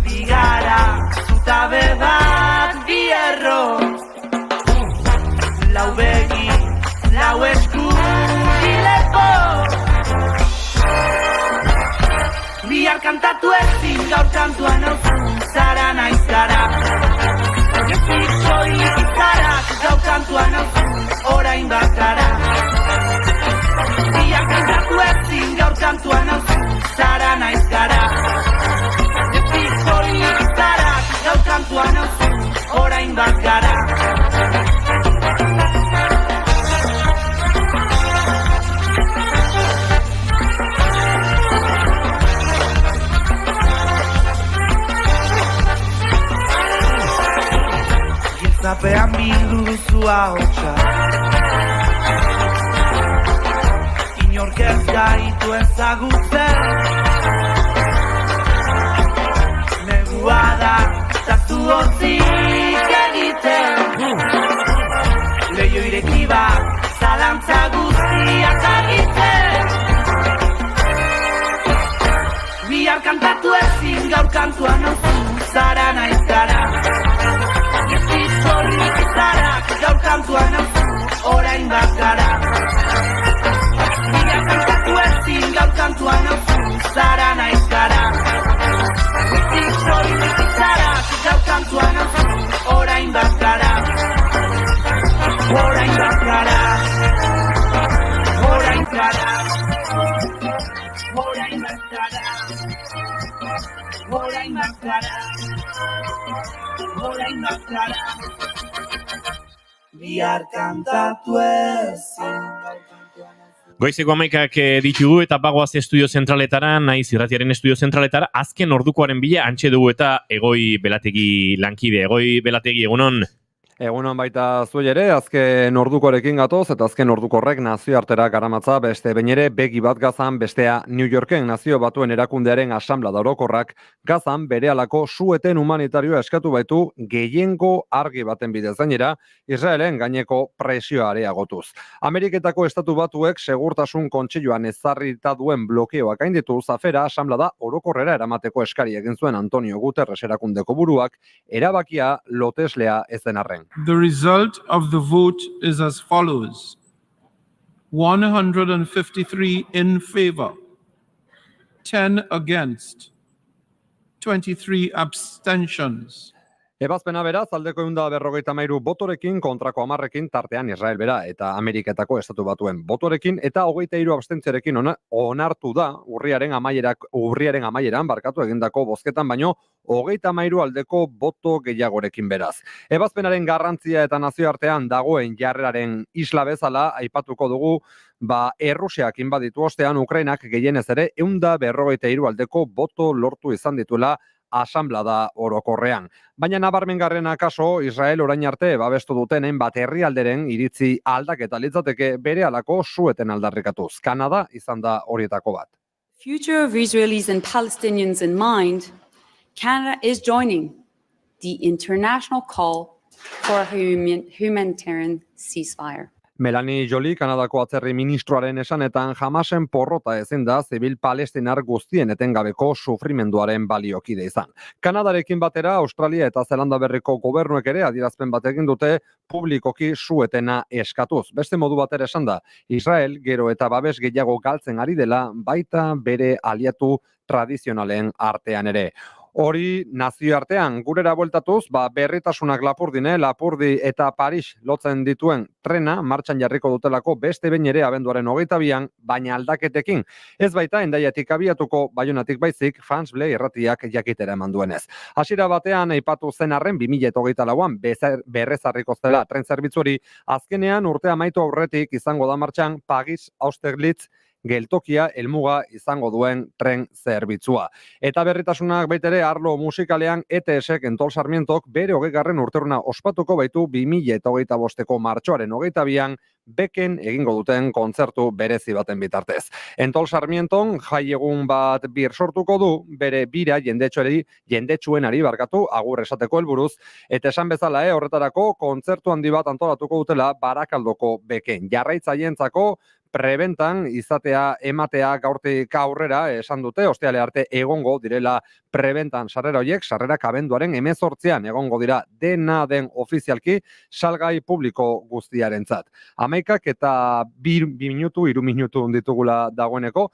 bigara zutabe bat bierro lau begi, lau esku, bilepo. Bihar kantatu ezin gaur kantuan nauzu, zara naiz gara. Ezik soilik izarak gaur kantuan nauzu, orain bakara. Bihar kantatu ezin gaur kantuan nauzu, zara naiz gara. Ezik soilik izarak gaur kantuan nauzu, orain bakara. Zapean bildu duzu ahotsa, inork ez gaitu ezagutzen. Negua da, eta zu hortzik egiten. Leio ireki bat, zalantza guztiak argitzen. Bihar kantatu ezin gaur kantuan nauzu, zara naiz gara. Soilik izarak gaur kantuan nauzu, orain bakara. Bihar kantatu ezin gaur kantuan nauzu, zara naiz gara. Soilik izarak gaur kantuan nauzu, orain bakara. Orain bakara. Orain gara. Orain bakara. Orain bakara. Orain bakara. Bihar kantatu ezin. Goizeko 11ak ditugu eta bagoaz estudio zentraletara, naiz irratiaren estudio zentraletara, azken ordukoaren bila antxe dugu eta Egoi Belategi lankide. Egoi Belategi, egunon? Egunon baita zuei ere, azken ordukorekin gatoz, eta azken ordukorrek nazioartera garamatza beste behin ere begi bat Gazan, bestea New Yorken nazio batuen erakundearen asanblada orokorrak Gazan berehalako su-eten humanitarioa eskatu baitu gehiengo argi baten bidez gainera, Israelen gaineko presioa areagotuz. Ameriketako estatu batuek segurtasun kontseiluan ezarrita duen blokeoak gainditu zafera asanblada orokorrera eramateko eskari egin zuen Antonio Guterres erakundeko buruak, erabakia loteslea ez den arren. The result of the vote is as follows: 153 in favor, 10 against, 23 abstentions. Ebazpena beraz, aldeko 153 botorekin, kontrako 10rekin, tartean Israel bera eta Ameriketako estatu batuen botorekin, eta 23 abstentziorekin onartu da urriaren amaieran barkatu egindako bozketan, baino 33 aldeko boto gehiagorekin beraz. Ebazpenaren garrantzia eta nazioartean dagoen jarreraren isla bezala aipatuko dugu, Errusiak inbaditu ostean Ukrainak gehienez ere 153 aldeko boto lortu izan dituela asanblada orokorrean. Baina nabarmengarrena kaso, Israel orain arte babestu dutenen bat herrialderen iritzi aldaketa litzateke berehalako su-eten aldarrikatuz. Kanada izan da horietako bat. Future of Israelis and Palestinians in mind, Canada is joining the international call for a humanitarian ceasefire. Melanie Joly, Kanadako atzerri ministroaren esanetan, Hamasen porrota ezin da zibil palestinar guztien etengabeko sufrimenduaren baliokide izan. Kanadarekin batera, Australia eta Zelanda Berriko gobernuek ere adierazpen bat egin dute publikoki su-etena eskatuz. Beste modu batera esan da, Israel gero eta babes gehiago galtzen ari dela, baita bere aliatu tradizionalen artean ere. Hori nazioartean gurera bueltatuz, berritasunak Lapurdi eta Paris lotzen dituen trena martxan jarriko dutelako beste behin ere abenduaren 22an, baina aldaketekin. Ez baita Hendaiatik abiatuko, Baionatik baizik, France Bleu irratiak jakitera eman duenez. Hasiera batean aipatu zen arren 2024an berrezarriko zela tren zerbitzuri, azkenean urtea amaitu aurretik izango da martxan París-Austerlitz geltokia helmuga izango duen tren zerbitzua. Eta berritasunak baitere arlo musikalean ETS-ek Entol Sarmientok bere 20. urteurrena ospatuko baitu 2025ko martxoaren 22an beken egingo duten kontzertu berezi baten bitartez. Entol Sarmienton jai egun bat bir sortuko du, bere bira jendetsuenari agur esateko helburuz, eta esan bezala horretarako kontzertu handi bat antolatuko dutela Barakaldoko beken. Jarraitzaientzako prebentan izatea ematea gaurtik aurrera esan dute, ostiale arte egongo direla prebentan sarrera horiek, sarrerak abenduaren 18an egongo dira dena den ofizialki salgai publiko guztiarentzat. 11 eta 3 minutu ditugula dagoeneko,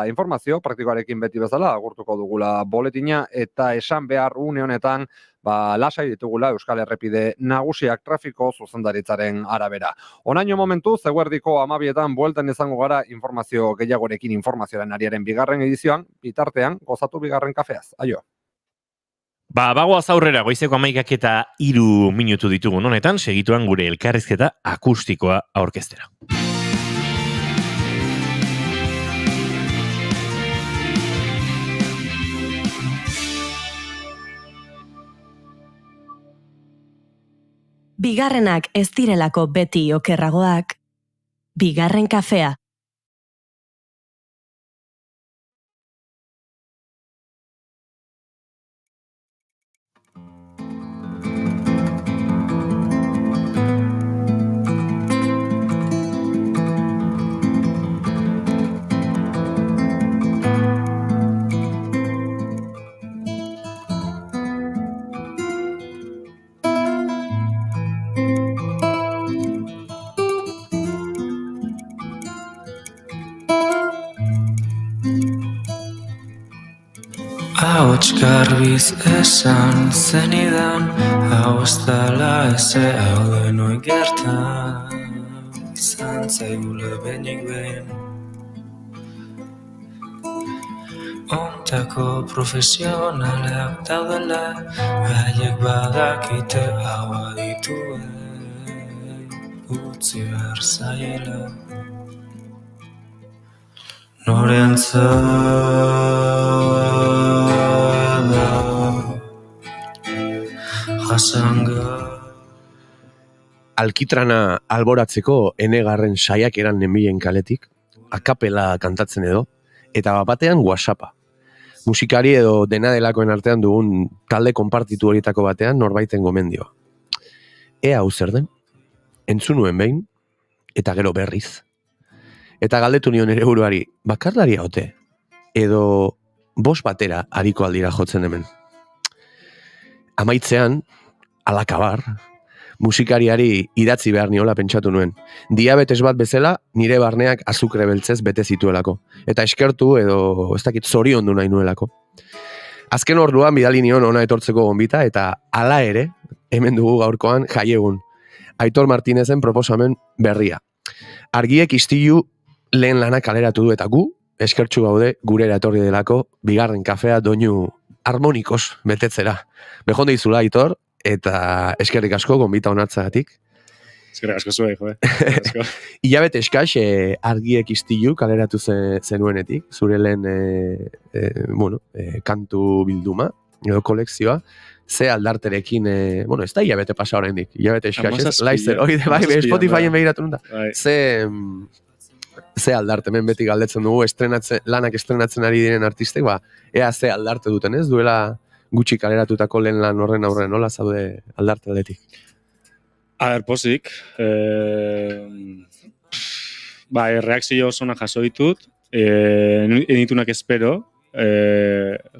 informazio praktikoarekin beti bezala agurtuko dugula boletina eta esan behar une honetan lasai ditugula Euskal Errepide nagusiak trafiko zuzendaritzaren arabera. Onaino momentu, zeguerdiko 12etan bueltan izango gara informazio gehiagorekin informazioaren ariaren bigarren edizioan, bitartean gozatu bigarren kafeaz. Aio. Bagoaz aurrera goizeko 11 eta 3 minutu ditugun honetan, segituan gure elkarrizketa akustikoa aurkeztera. Bigarrenak ez direlako beti okerragoak, bigarren kafea. Ahots garbiz esan zenidan, hau ez dala eze hau denoi gertan, zantzaigule benik behin. Ontako profesionalak daudela, haiek badakite hau adituen, utzi behar zaiela. Alkitrana alboratzeko enegarren saiak eran nenbilen kaletik, akapela kantatzen edo, eta batean WhatsAppa. Musikari edo dena delakoen artean dugun talde konpartitu horietako batean norbaiten gomendioa. Ea hau zer den, entzunuen behin, eta gero berriz. Eta galdetu nion ere buruari, bakarlaria ote, edo 5 batera hariko aldira jotzen hemen. Amaitzean, alakabar, musikariari idatzi behar niola pentsatu nuen. Diabetes bat bezala, nire barneak azukre beltzez bete zituelako. Eta eskertu edo, ez dakit, zoriondu nahi nuelako. Azken orduan bidali nion ona etortzeko gonbita, eta hala ere, hemen dugu gaurkoan jaiegun. Aitor Martinezen proposamen berria. Argiek istilu lehen lanak kaleratu du eta gu, eskertsu gaude gurera etorri delako, bigarren kafea doinu harmonikos betetzera. Behonde izula, Aitor, eta eskerrik asko gonbita onartzagatik. Eskerrik asko zuei, jo. Ilabete eskax, argiek istilu kaleratu zenuenetik, zure lehen kantu bilduma, edo kolekzioa, ze aldarterekin, ez da ilabete pasa oraindik, ilabete eskax, laizer, bai, Spotifyen begiratu nunda. Ze aldarte, hemen beti galdetzen dugu, lanak estrenatzen ari diren artistek, ea ze aldarte duten, ez? Duela gutxi kaleratutako lehen lan horren aurren, nola zaude aldarte aldetik? Pozik. Reakzio osona jaso ditut, enitunak espero,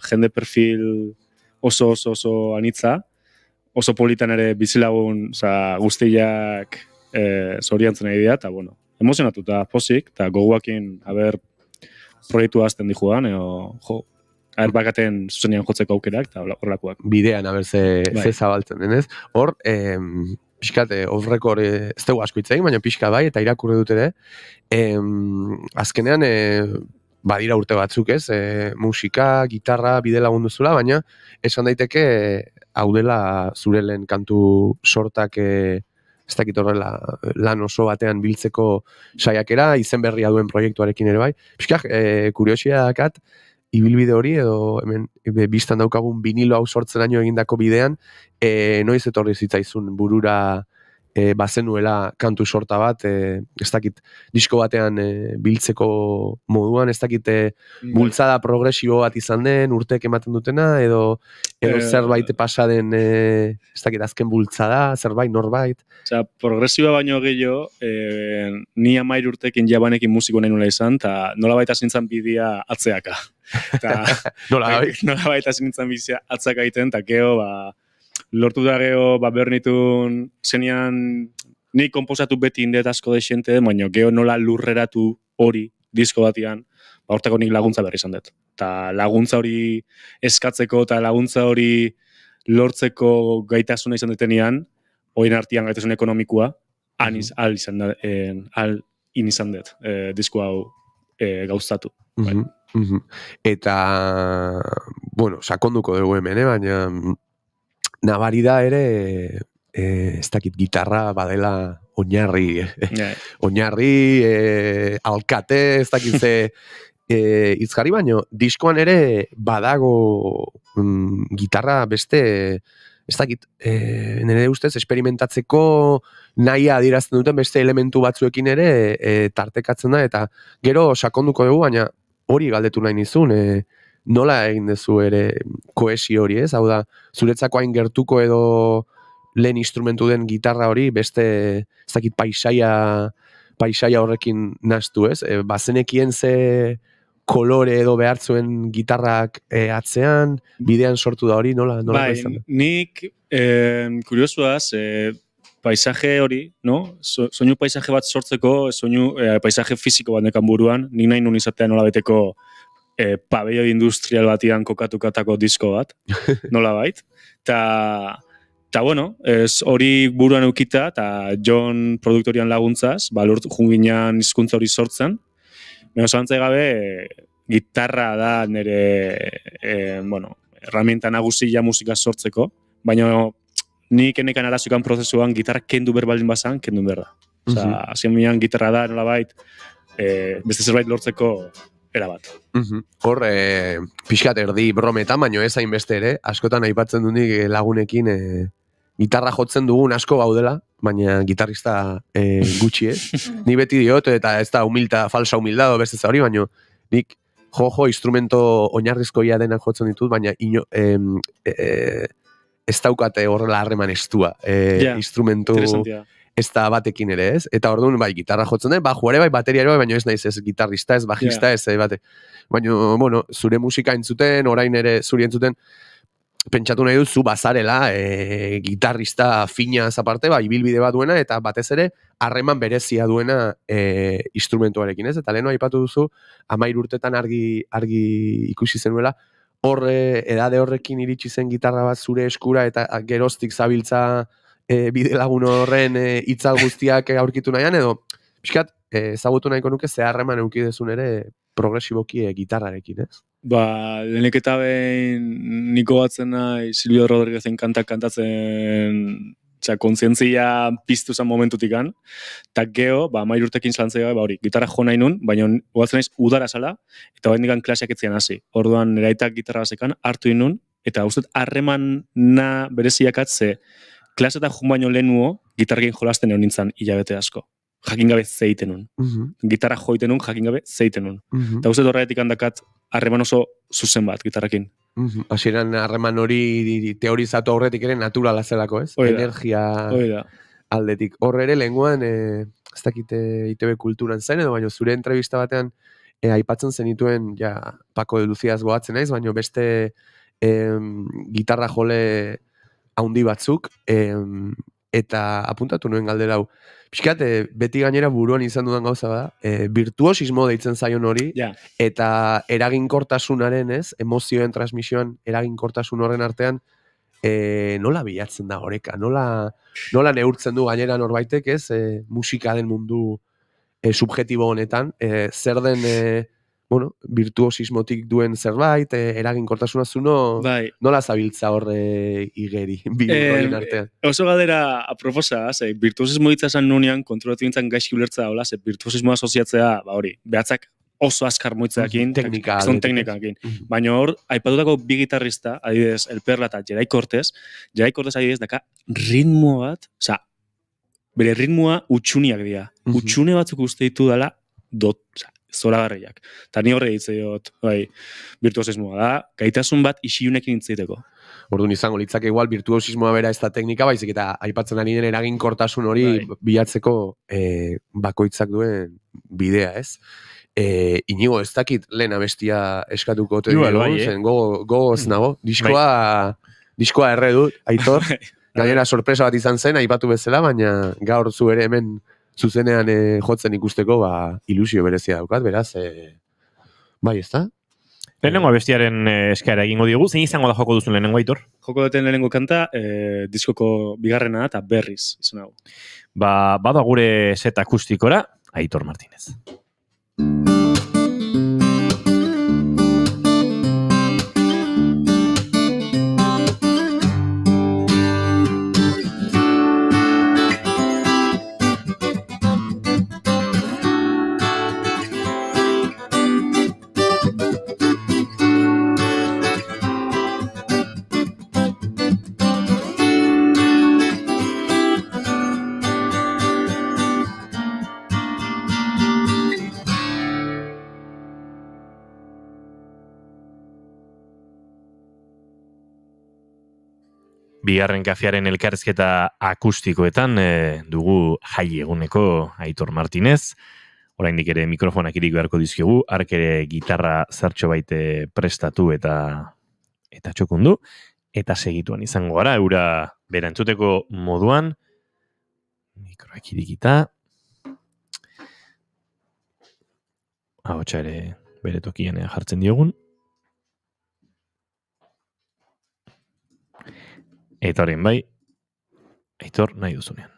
jende perfil oso anitza, oso politan ere bizilagun guztiak zoriantzen nahi dira, eta emozionatuta pozik, eta goguakin proiektu azten dijuan, bakaten zuzenian jotzeko aukerak, eta horrelakoak. Bidean, ze zabaltzen denez. Hor, pixkat, off-record, ez dugu asko hitz egin, baina pixka bai, eta irakurri dut ere, azkenean, badira urte batzuk ez, musika, gitarra, bide lagundu zula, baina esan daiteke, hau dela zure lehen kantu sortak, ez dakit horrela lan oso batean biltzeko saiakera, izen berria duen proiektuarekin ere bai. Pixkak, kuriosia dakat, ibilbide hori, edo hemen biztan daukagun vinilo hau sortzen aino egindako bidean, noiz etorri zitzaizun burura bazenuela kantu sorta bat, ez dakit, disko batean biltzeko moduan, ez dakit bultzada progresibo bat izan den, urteek ematen dutena, edo zerbait pasaden, ez dakit, azken bultzada, zerbait, norbait. Osea, progresiba baino gehiago, ni 13 urtekin jabanekin musiko nahi nula izan, eta nolabait hasi nintzen bidea atzeaka. Nolabait hasi nintzen bidea atzeaka egiten, eta geho, lortu da geho, bernitun zenean, ni komposatu beti indet asko desente, baina geho nola lurreratu hori disko batian, hortako nik laguntza berri izan dut. Eta laguntza hori eskatzeko eta laguntza hori lortzeko gaitasuna izan detenean, horien artian gaitasun ekonomikoa, izan dut, disko hau gauztatu. Eta, bueno, sakonduko dugu hemen, baina nabari da ere, ez dakit, gitarra badela oinarri, alkate, ez dakit ze izgarri, baino, diskoan ere badago gitarra beste, ez dakit, nire ustez, experimentatzeko nahia adierazten duten beste elementu batzuekin ere tartekatzen da, eta gero sakonduko dugu, baina hori galdetu nahi nizun, nola egin dezu ere koesio hori, ez? Hau da, zuretzako hain gertuko edo lehen instrumentu den gitarra hori, beste, ez dakit, paisaia horrekin nahastu, ez? Bazenekien ze kolore edo behartzuen gitarrak atzean, bidean sortu da hori, nola izan da? Nik, kuriosuaz, paisaje hori, no? Soinu paisaje bat sortzeko, soinu paisaje fisiko bat nekan buruan, nik nahi nun izatea nola beteko pabelloi industrial batian kokatukatako disko bat, nola bait. Ta bueno, hori buruan eukita, eta John produktorian laguntzaz, junginan hizkuntza hori sortzen. Baina zantzai gabe, gitarra da nire, herramienta nagusia musika sortzeko, baina nik enekan arazokan prozesuan gitarra kendu berbaldin bazan, kendu berda. Osa, azien minan gitarra da, nola bait, beste zerbait lortzeko erabat. Hor, pixkat erdi brometan, baino ez hainbeste ere, askotan aipatzen dunik lagunekin gitarra jotzen dugun asko gaudela, baina gitarrista gutxi ez. Ni beti diot, eta ez da falsa humildado beste hori, baina nik instrumento oinarrizkoia denak jotzen ditut, baina ez daukate horrela harreman estua instrumentu ez da batekin ere, ez? Eta orduan, gitarra jotzen den, juare bateria ere, baina ez naiz ez gitarrista, ez bajista, ez bate. Baina, bueno, zure musika entzuten, orain ere zuri entzuten, pentsatu nahi dut zu bazarela, gitarrista fina aparte, ibilbide bat duena, eta batez ere, harreman berezia duena instrumentuarekin, ez? Eta leheno aipatu duzu, 13 urtetan argi ikusi zenuela, edade horrekin iritsi zen gitarra bat zure eskura, eta geroztik zabiltza bide lagun horren itzal guztiak aurkitu nahian, edo pixkat, ezagutu nahiko nuke ze harreman eukidezun ere progresiboki gitarrarekin, ez? Lehenik eta behin niko batzen nahi Silvio Rodríguezen kantatzen kontzientzia piztu zen momentutikan, eta geho, 13 urtekin zelantzea gabe, hori, gitarra jo nahi nun, baina guatzen naiz udara zala, eta hori nikan klaseak etzian hasi. Orduan, neraitak gitarra bazekan, hartu inun, eta guztet harreman bereziakat ze, klase eta jun baino lehenuo, gitarrekin jolasten egon nintzen hilabete asko. Jakin gabe zeiten nun. Gitarra joiten nun, jakin gabe zeiten nun. Eta guztet horretik handakat, harreman oso zuzen bat gitarrekin. Hasieran harreman hori teorizatu aurretik ere naturala zelako, ez? Energia aldetik. Horre ere, lehenguan, ez dakite ITB kulturan zen, edo baino zure entrevista batean aipatzen zenituen, Paco de Luciaz goatzen naiz, baino beste gitarra jole haundi batzuk, eta apuntatu nuen galdera hau. Piskat, beti gainera buruan izan dudan gauza da, virtuosismo deitzen zaion hori, eta eraginkortasunaren, ez, emozioen transmisioan eraginkortasun horren artean, nola bilatzen da horeka, nola neurtzen du gainera norbaitek, ez, musika den mundu subjetibo honetan, zer den virtuosismotik duen zerbait, eraginkortasuna zuno, nola zabiltza horre igeri, horien artean? Oso galdera aproposa, virtuosismo ditzazan nunean, kontrolatu nintzen gaizki ulertza daula, virtuosismo asoziatzea, hori, behatzak oso askar moitzeakin, teknikakin. Baina hor, aipatutako bi gitarrista, adibidez, El Perla eta Gerai Cortez adibidez, daka ritmo bat, bere ritmoa utxuniak dira. Utxune batzuk uste ditu dela zoragarriak. Eta ni horre ditze diot, virtuosismoa da, gaitasun bat isilunekin intzeiteko. Orduan izango litzake igual virtuosismoa bera ez da teknika, baizik eta aipatzen ari den eraginkortasun hori bilatzeko bakoitzak duen bidea, ez? Inigo, ez dakit lehen abestia eskatuko ote dugu, zen gogoz nago. Diskoa erre dut, Aitor. Gainera sorpresa bat izan zen, aipatu bezala, baina gaur zu ere hemen zuzenean jotzen ikusteko ilusio berezia daukat, beraz, bai, ez da? Lehenengo abestiaren eskaera egingo diogu, zein izango da joko duzun lehenengo, Aitor? Joko duten lehenengo kanta, diskoko bigarrena eta berriz izan hau. Bada gure set akustikora, Aitor Martínez. Bigarren kafearen elkarrizketa akustikoetan dugu jai eguneko Aitor Martínez. Oraindik ere mikrofonak irik beharko dizkiogu, hark ere gitarra zertxo baite prestatu eta txokundu. Eta segituan izango gara, eura bera entzuteko moduan. Mikroak irikita. Ahotsa ere bere tokian jartzen diogun. Eta horien bai, Aitor nahi duzunean.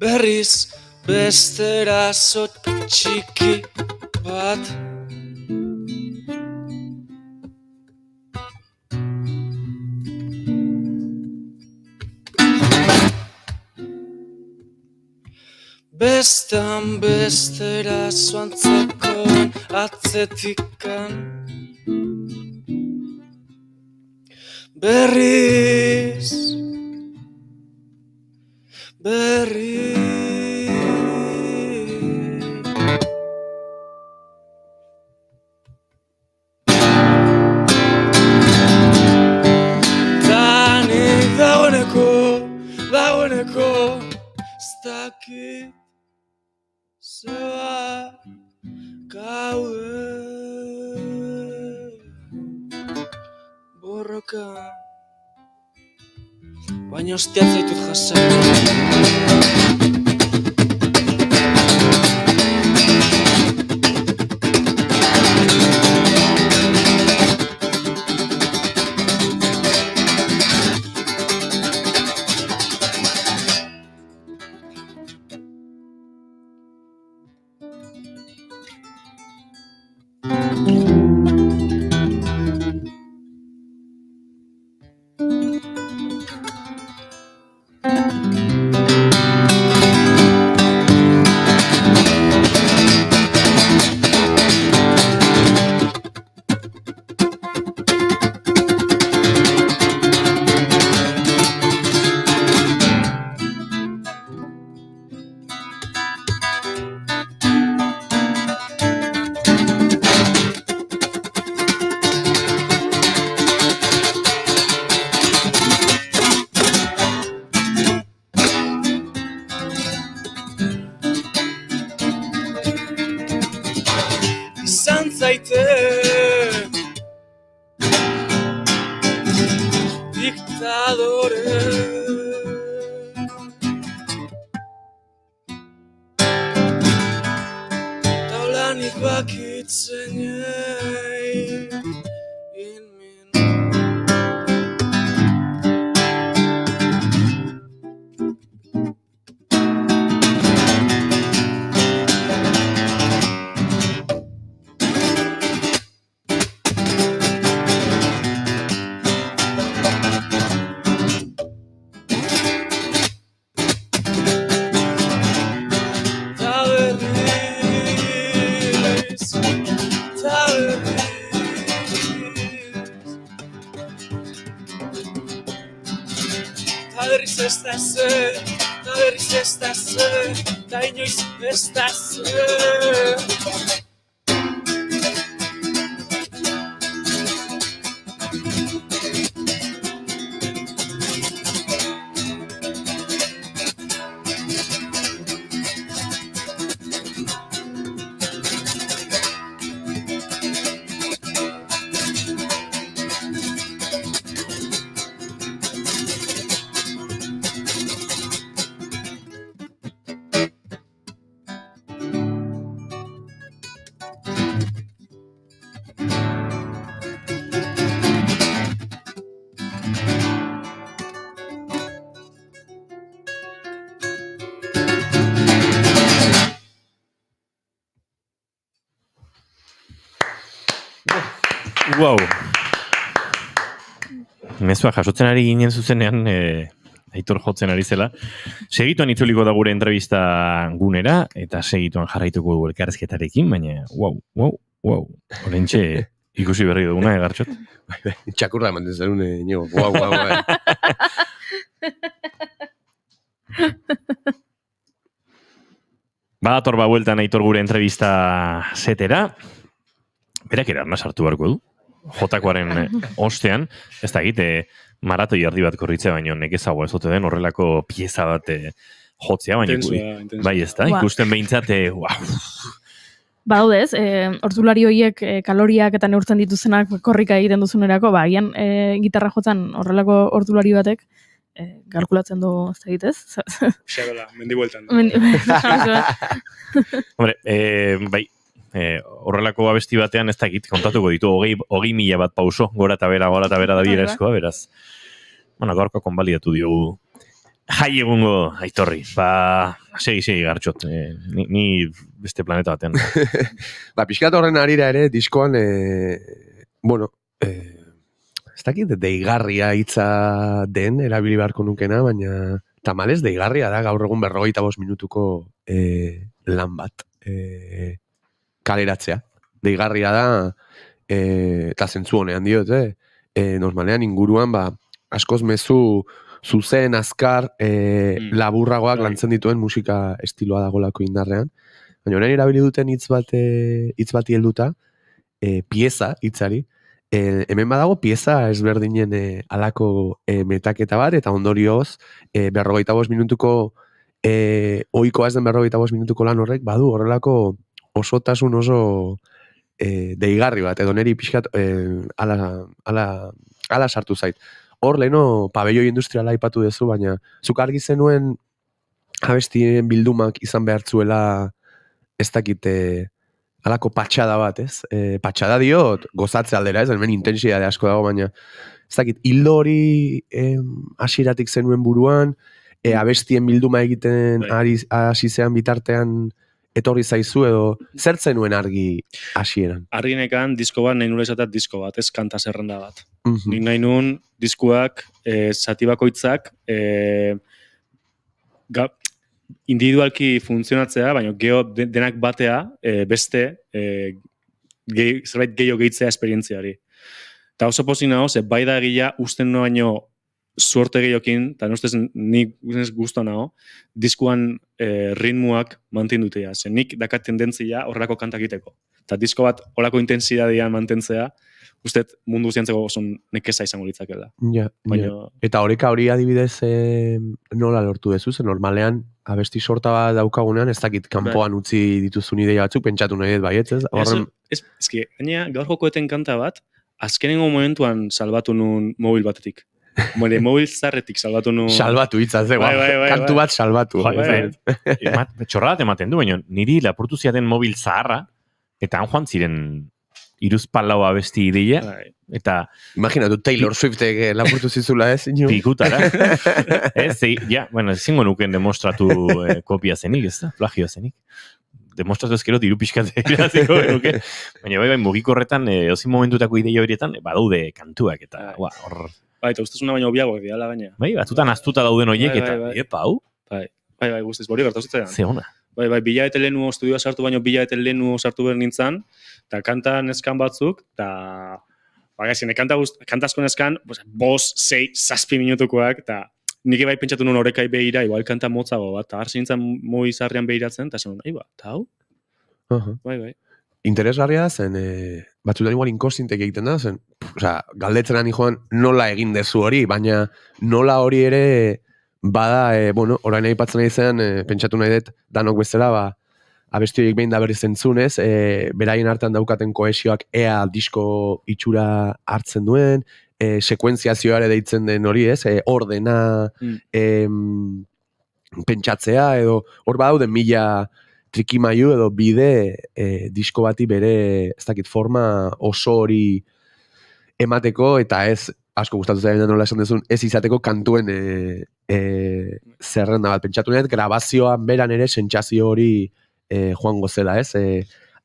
Berriz bestera txiki bat bestan bestera zoantzakon atzetikan berriz zeba gaude borroka baina ostiat zaitut jasan izan zaite diktadore taulanik bakitzen berriz ez da zer, ta berriz ez da zer, ta inoiz ez da zer. Wow. Mezua jasotzen ari ginen zuzenean, Aitor jotzen ari zela. Segituan itzuliko da gure entrevista gunera, eta segituan jarraituko dugu elkarrizketarekin, baina wow. Horentxe ikusi berri duguna, Gartxot? Txakurra ematen zerun, Inigo. Wow. Badator bueltan Aitor gure entrevista zetera. Berak erarna sartu beharko du. Jotakoaren ostean, ez da egite maratoi erdi bat korritzea, baino nekezago ez ote den horrelako pieza bat jotzea, baina bai ez da, ikusten behintzat, Baudez, hortzulari horiek kaloriak eta neurtzen dituzenak korrika egiten duzunerako, agian gitarra jotzen horrelako hortzulari batek, kalkulatzen du ez da egitez. Xagola, mendi bueltan. Hombre, bai, horrelako abesti batean ez dakit kontatuko ditu 20.000 bat pauso, gora eta bera da bierazkoa, beraz. Bueno, gaurko konbalidatu diogu jai egungo Aitorri. Segi Gartxot, ni beste planeta batean. Pixkat horren arira ere, diskoan, ez dakit deigarria hitza den, erabili beharko nukena, baina tamalez deigarria da gaur egun 45 minutuko lan bat. Kaleratzea. Deigarria da, eta zentzu honean diot, normalean inguruan, askoz mezu zuzen, azkar, laburragoak lantzen dituen musika estiloa dagolako indarrean. Baina honen erabili duten hitz bati helduta, pieza hitzari, hemen badago pieza ezberdinen alako metaketa bat, eta ondorioz, 45 minutuko ohikoa ez den 45 minutuko lan horrek, badu horrelako osotasun oso deigarri bat, edo neri pixkat ala sartu zait. Hor leheno pabelloi industriala aipatu duzu, baina zuk argi zenuen abestien bildumak izan behartzuela ez dakit alako patxada bat, ez? Patxada diot, gozatze aldera, ez? Hemen intensidade asko dago, baina ez dakit, hildo hori hasieratik zenuen buruan, abestien bilduma egiten hasi zean bitartean etorri zaizu edo zer zenuen argi hasieran? Arginekan disko bat, nahi nula izatea disko bat, ez kanta zerrenda bat. Nik nahi nun diskuak, zati bakoitzak, individualki funtzionatzea, baina geho denak batea, beste zerbait gehiago gehitzea esperientziari. Eta oso pozik nago, ze bai da egia usten no baino suerte gehiokin, eta nustez nik guztua nago, diskuan ritmuak mantendutea. Ze nik dakat tendentzia horrelako kantak egiteko. Eta disko bat horrelako intensidadian mantentzea, ustet mundu ziantzeko oso nekeza izango litzakela. Ja. Eta horeka hori adibidez nola lortu dezu, ze normalean abesti sorta bat daukagunean, ez dakit kanpoan utzi dituzun ideia batzuk, pentsatu nahi dut baietz, ez? Ez ki, gaina gaur jokoeten kanta bat, azkenengo momentuan salbatu nun mobil batetik. Mobil zarretik salbatu nun... Salbatu hitza, ze, kantu bat salbatu. Txorra ematen du, baina niri lapurtu ziaten mobil zaharra, eta han joan ziren iruzpalau abesti ideia, eta... Imaginatu, Taylor Swiftek lapurtu zizula, ez? Pikutara. Zingo nuken demostratu kopia zenik, ez da? Plagioa zenik. Demostratu ezkero diru pixkate iraziko nuke. Baina bai, mugiko horretan, ozin momentutako ideia horietan, badaude kantuak, eta hor... Eta ustezuna baina obiagoak diala gaina. Bai, batzutan astuta dauden horiek, eta epa, hau? Bai, guztiz, bori gertauzitzean. Ze ona. Bai, bilabete lehenu estudioa sartu, baino bilabete lehenu sartu behar nintzen, eta kanta neskan batzuk, eta bagazien, kanta asko neskan, 5, 6, 7 minutukoak, eta nik bai pentsatu nun horrekai behira, igual kanta motzago bat, eta hartzen nintzen moi zarrian behiratzen, eta zen, eta hau? Bai. Interesgarria zen, batzutan igual inkonstientek egiten da, zen, galdetzen ani joan nola egin dezu hori, baina nola hori ere bada, orain aipatzen nahi zen, pentsatu nahi dut, danok bezala, abesti horiek behin da berriz entzunez, beraien artean daukaten kohesioak ea disko itxura hartzen duen, sekuentziazioare deitzen den hori, ez, ordena pentsatzea, edo hor badaude mila trikimailu edo bide disko bati bere, ez dakit, forma oso hori emateko, eta ez, asko gustatu zaidan nola esan dezun, ez izateko kantuen zerrenda bat. Pentsatu nahi, grabazioan beran ere sentsazio hori joango zela, ez?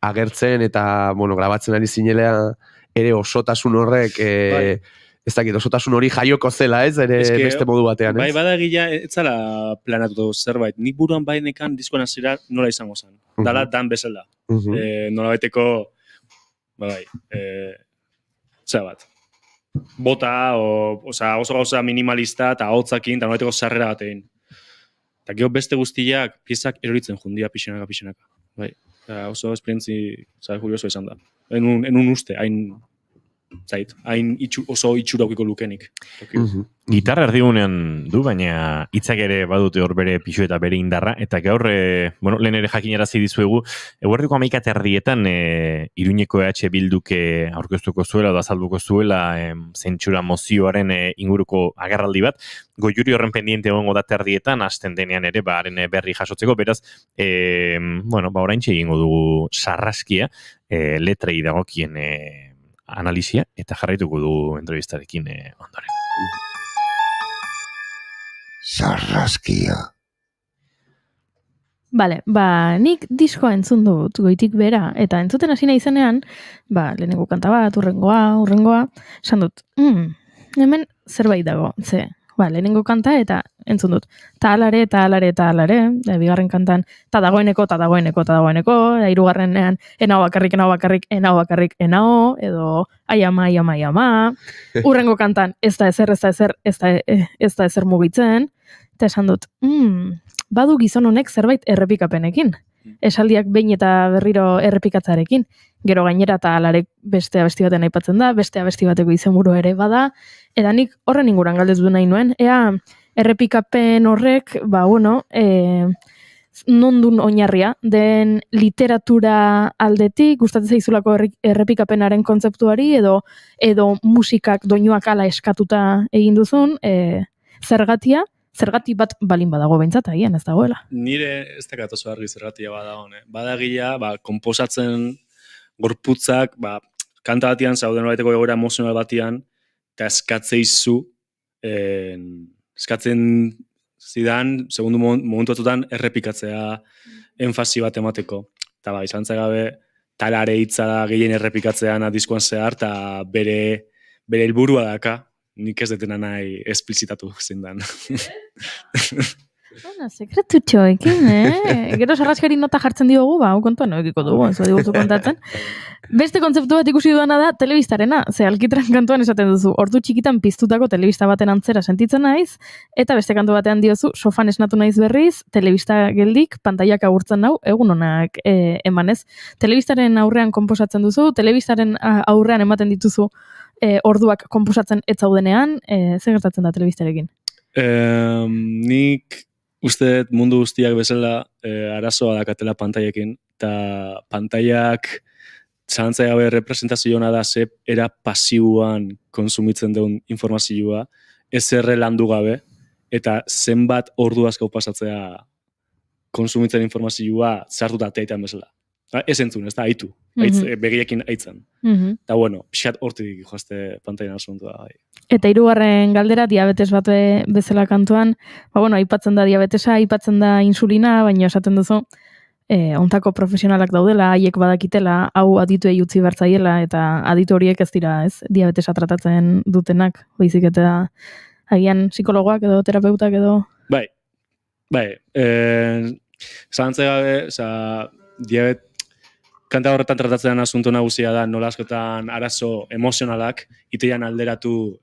Agertzen eta, grabatzen ari zinelea ere osotasun horrek, ez dakit, osotasun hori jaioko zela, ez? Ere beste modu batean, ez? Bai, bada egia, ez zala planatu zerbait. Nik buruan bainekan diskoan hasiera nola izango zen. Dala dan bezala. Nola baiteko, zera bat. Bota, oso gauza minimalista, eta hotzakin, eta nola baiteko sarrera batein. Eta gero beste guztiak piezak eroritzen jundia pixenaka. Bai, oso esperientzi, kurioso izan da. En un uste, hain oso itxura aukiko lukenik. Gitarra erdigunean du, baina hitzak ere badute hor bere pixu eta bere indarra, eta gaur, lehen ere jakinarazi dizuegu, eguerdiko 11 erdietan Iruñeko EH Bilduke aurkeztuko zuela, da azalduko zuela zentsura mozioaren inguruko agerraldi bat, Goiuri horren pendiente egongo da erdietan, hasten denean ere, haren berri jasotzeko, beraz, oraintxe egingo dugu sarraskia, letrei dagokien analisia, eta jarraituko du entrevistarekin ondoren. Sarraskia. Bale, nik diskoa entzun dut goitik bera, eta entzuten hasi nahi izanean, lehenengo kanta bat, urrengoa, esan dut, hemen zerbait dago, lehenengo kanta eta entzun dut. Ta alare, bigarren kantan, ta dagoeneko, hirugarrenean, enao bakarrik, edo aiama, urrengo kantan, ez da ezer mugitzen, eta esan dut, badu gizon honek zerbait errepikapenekin. Esaldiak behin eta berriro errepikatzarekin. Gero gainera eta alarek beste abesti baten aipatzen da, beste abesti bateko izenburu ere bada, eta nik horren inguran galdetu nahi nuen, ea errepikapen horrek, nondun oinarria, den literatura aldetik, gustatzen zaizulako errepikapenaren kontzeptuari, edo musikak doinuak ala eskatuta egin duzun, zergati bat balin badago behintzat, agian ez dagoela. Nire ez dakat oso argi zergatia badago, badagia, konposatzen gorputzak, kanta batian, zauden horreteko egoera emozional batian, eta eskatzen zidan, segundu momentu batutan, errepikatzea enfasi bat emateko. Eta izan gabe, talare hitza da gehien errepikatzean diskoan zehar, eta bere helburua daka, nik ez detena nahi esplizitatu zindan. Sekretutxoekin, Gero sarraskari nota jartzen diogu, kontuan egiko dugu, ez diguzu kontatzen. Beste kontzeptu bat ikusi duana da telebistarena, ze alkitran kantuan esaten duzu, ordu txikitan piztutako telebista baten antzera sentitzen naiz, eta beste kantu batean diozu, sofan esnatu naiz berriz, telebista geldik, pantaiak agurtzen nau, egun honak emanez. Telebistaren aurrean konposatzen duzu, telebistaren aurrean ematen dituzu orduak konposatzen ez zaudenean, zer gertatzen da telebistarekin? Nik uste mundu guztiak bezala arazoa dakatela pantaiekin, eta pantaiak zantzai gabe representazioa da ze era pasiuan konsumitzen duen informazioa, ez erre landu gabe, eta zenbat ordu asko pasatzea konsumitzen informazioa zartuta teaitan bezala. Ez entzun, ez da, haitu, begiekin haitzen. Eta pixat hortik joazte pantaian asuntua. Eta 3. galdera, diabetes bat bezala kantuan, aipatzen da diabetesa, aipatzen da insulina, baina esaten duzu, ontako profesionalak daudela, haiek badakitela, hau adituei utzi bertzaiela, eta aditu horiek ez dira, ez, diabetesa tratatzen dutenak, baizik eta agian psikologoak edo terapeutak edo... Bai, zantze gabe, kanta horretan tratatzen asunto nagusia da, nola askotan arazo emozionalak, itean alderatu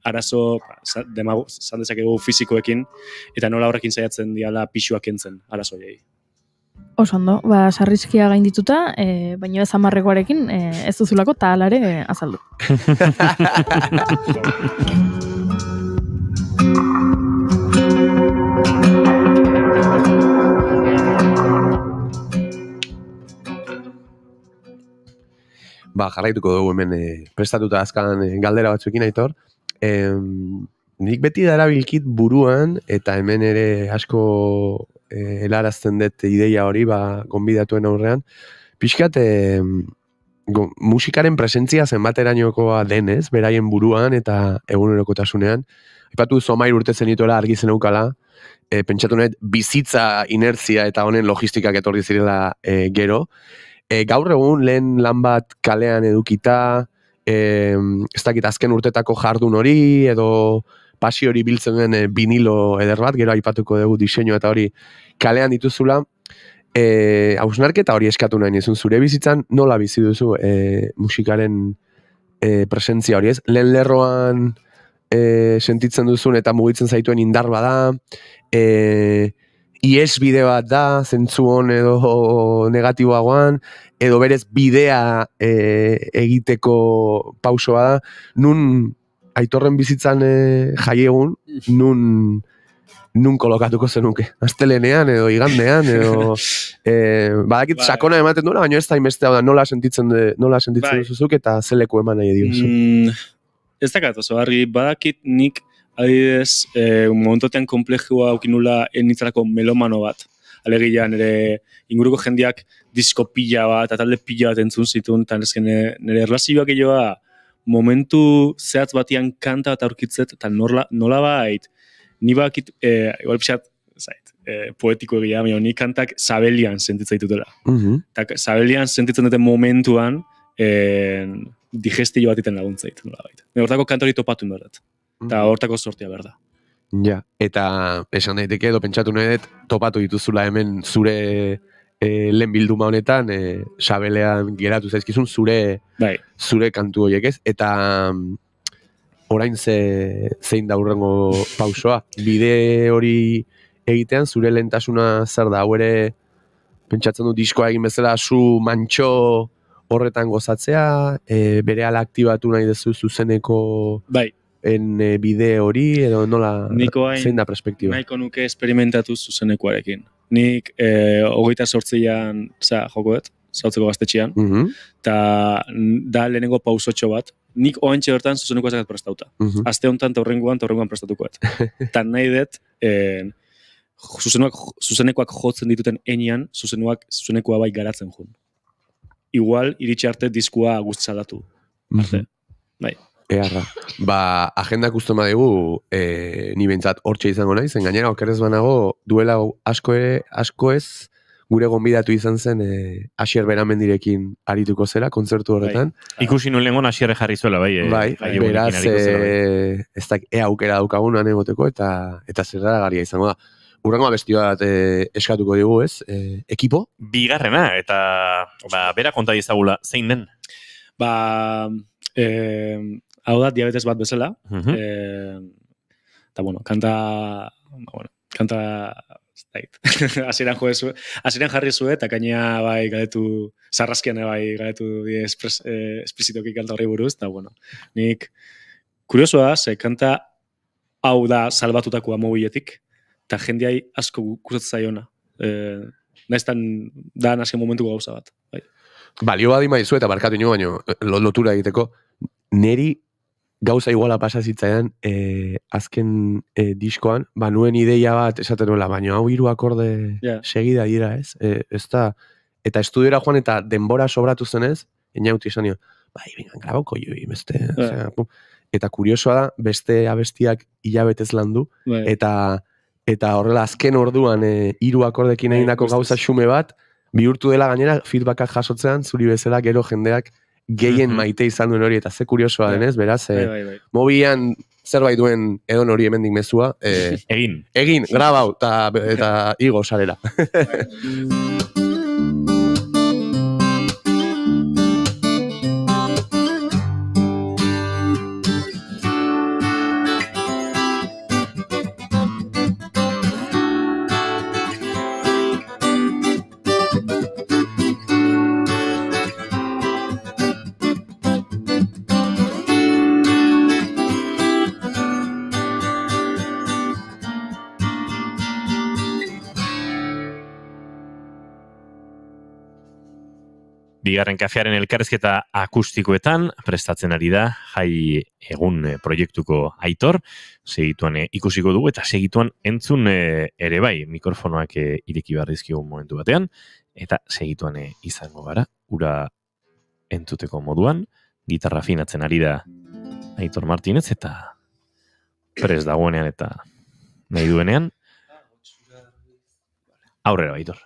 arazo, zan dezakegu fizikoekin, eta nola horrekin saiatzen diala pixuak entzen arazoiei. Oso ondo, sarrizkia gaindituta, baina ez amarrekoarekin ez duzulako talare azaldu. Jarraituko dugu hemen prestatuta azkan galdera batzuekin, Aitor. Nik beti darabilkit buruan, eta hemen ere asko helarazten dut ideia hori, gonbidatuen aurrean, pixkat musikaren presentzia zenbaterainokoa denez, beraien buruan eta egunerokotasunean. Aipatu Zomair urte zenituela argi zeneukala, pentsatu nahi bizitza inertzia eta honen logistikak etorri zirela gero. Gaur egun lehen lan bat kalean edukita, ez dakit azken urtetako jardun hori, edo pasio hori biltzen den vinilo eder bat, gero aipatuko dugu diseinu eta hori kalean dituzula, hausnarketa hori eskatu nahi nizun, zure bizitzan nola bizi duzu musikaren presentzia hori, ez? Lehen lerroan sentitzen duzun eta mugitzen zaituen indar bada, ies bide bat da, zentzu hon edo negatiboagoan, edo berez bidea egiteko pausoa da, nun Aitorren bizitzan jaiegun, nun kolokatuko zenuke. Astelenean edo igandean, edo badakit sakona ematen duela, baina ez da inbestea da, nola sentitzen duzuzuk eta zeleku eman nahi diozu. Ez dakat, oso argi, badakit nik adibidez, momentotean komplejua aukinula enitzarako melomano bat. Alegia nire inguruko jendeak disko pila bat, eta talde pila bat entzun zituen, eta nire erlazioak egoa momentu zehatz batian kanta bat aurkitzet, eta nola bait, ni bakit, igual pixat, poetiko egia, ni kantak sabelian sentitzen ditutela. Eta sabelian sentitzen duten momentuan, digestio bat iten laguntzait, nola bait. Hortako kanta hori topatu norat. Eta hortako sortia berda. Ja, eta esan daiteke edo pentsatu nahi dut topatu dituzula hemen zure lehen bilduma honetan sabelean geratu zaizkizun zure kantu horiek ez, eta orain zein da hurrengo pausoa. Bide hori egitean zure lehentasuna zer da, hau ere pentsatzen du diskoa egin bezala zu mantxo horretan gozatzea, berehala aktibatu nahi duzu zuzeneko bide hori, edo nola Niko zein da perspektiba? nahiko nuke esperimentatu zuzenekoarekin. Nik 28an jokoet, zautzeko gaztetxean, eta da lehenengo pausotxo bat. Nik oantxe bertan zuzenekoa zakat prestauta. Aste honetan eta horrengoan prestatukoet. Eta nahi dut, zuzenekoak jotzen dituten enean, zuzenekoa bai garatzen jun. Igual, iritsi arte diskua guztiz aldatu. Bai. Earra. Agendak uste dugu, ni bentsat hortxe izango nahi, zen gainera okerrez banago, duela asko ez, gure gonbidatu izan zen Asier Beramendirekin arituko zela, kontzertu horretan. Ikusi nuen lengon Asierre jarri zuela, bai. Beraz, ez da aukera daukagun egoteko, eta zerragaria izango da. Urrengoa besti bat eskatuko dugu, ez? Ekipo? Bigarrena, eta bera konta dizagula, zein den? Hau da, diabetes bat bezala. Eta, kanta hasieran jarri zue, eta kaina bai galetu, sarraskian bai galetu esplizitoki kanta horri buruz, eta, nik kuriosoa, ze kanta hau da salbatutakoa mobiletik, eta jendeai asko gustatzen zaiona. Naiztan da azken momentuko gauza bat. Balio badi maizu eta barkatu ino baino lotura egiteko, neri gauza iguala pasa zitzaidan azken diskoan, nuen ideia bat esaten nuela, baina hau 3 akorde segida dira, ez? Eta estudiora joan eta denbora sobratu zenez, inauti esan nio, vengan, grabauko joi, beste. Eta kuriosoa da, beste abestiak hilabetez landu, eta horrela azken orduan 3 akordekin egindako gauza xume bat, bihurtu dela gainera feedbacka jasotzean, zuri bezala gero jendeak gehien maite izan duen hori, eta ze kuriosoa denez, beraz, mobian zerbait duen edon hori hemendik mezua. Egin, grabau, eta igo sarera. Bigarren kafearen elkarrizketa akustikoetan prestatzen ari da Jai Egun proiektuko Aitor, segituan ikusiko dugu eta segituan entzun ere bai, mikrofonoak ireki barrizkigu momentu batean, eta segituan izango gara, ura entzuteko moduan, gitarra afinatzen ari da Aitor Martinez, eta prest dagoenean eta nahi duenean, aurrera Aitor.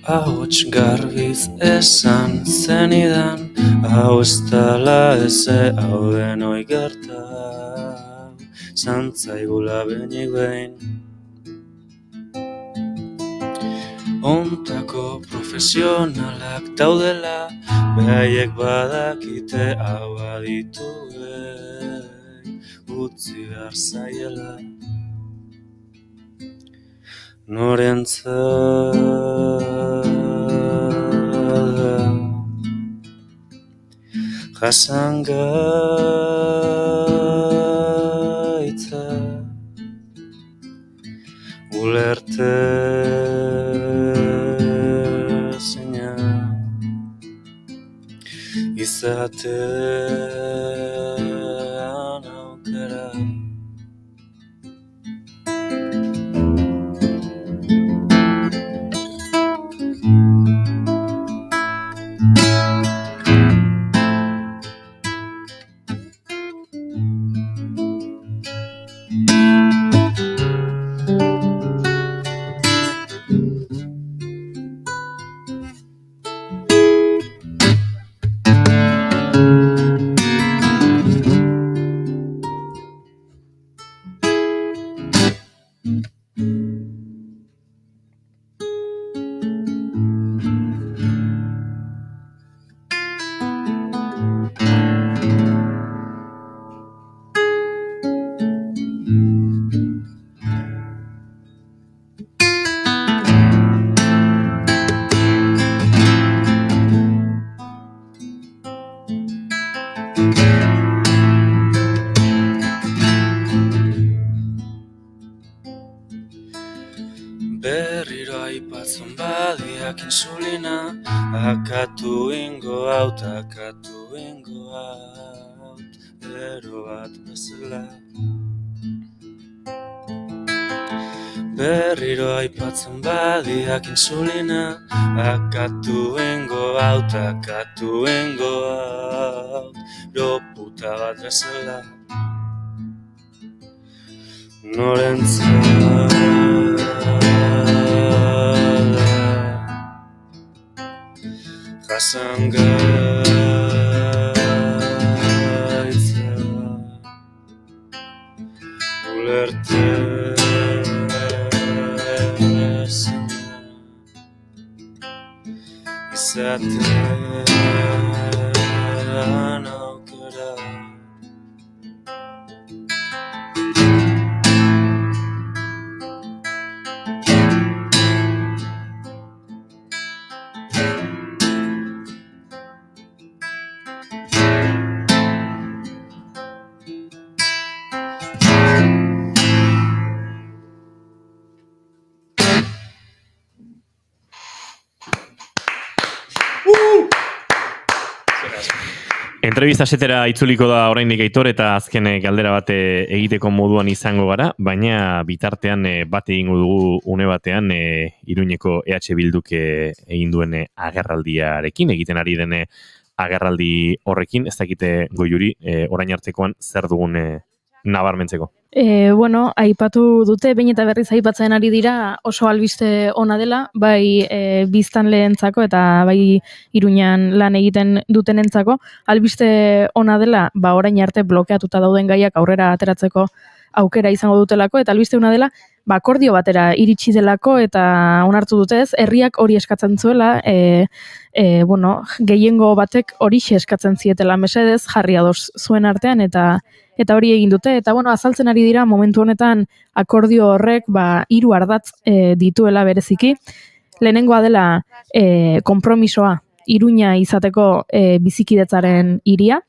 Ahots garbiz esan zenidan, hau ez dala eze hau denoi gerta, zantzaigula benik behin. Ontako profesionalak daudela, behaiek badakite hau adituei, utzi behar zaiela. Norentzat jasangaitza ulerte zina izatean aukera. aipatzen badiak insulina, akatu ingo haut, ero bat bezala. Berriro aipatzen badiak insulina, akatu ingo haut, ero puta bat bezala. Jasan gaitza ulertezina izatean aukera. Entrevista setera itzuliko da oraindik Aitor eta azken galdera bat egiteko moduan izango gara, baina bitartean bat egingo dugu une batean Iruñeko EH Bilduk egin duen agerraldiarekin, egiten ari den agerraldi horrekin, ez dakite Goiuri orain artekoan zer dugun nabarmentzeko. Bueno, aipatu dute, behin eta berriz aipatzen ari dira oso albiste ona dela, bai biztanleentzako eta bai Iruñan lan egiten dutenentzako. Albiste ona dela, orain arte blokeatuta dauden gaiak aurrera ateratzeko aukera izango dutelako, eta albiste ona dela, akordio batera iritsi delako eta onartu dute ez, herriak hori eskatzen zuela, gehiengo batek horixe eskatzen zietela mesedez, jarri ados zuen artean eta hori egin dute, eta azaltzen ari dira momentu honetan akordio horrek 3 ardatz dituela bereziki. Lehenengoa dela konpromisoa Iruña izateko bizikidetzaren hiria,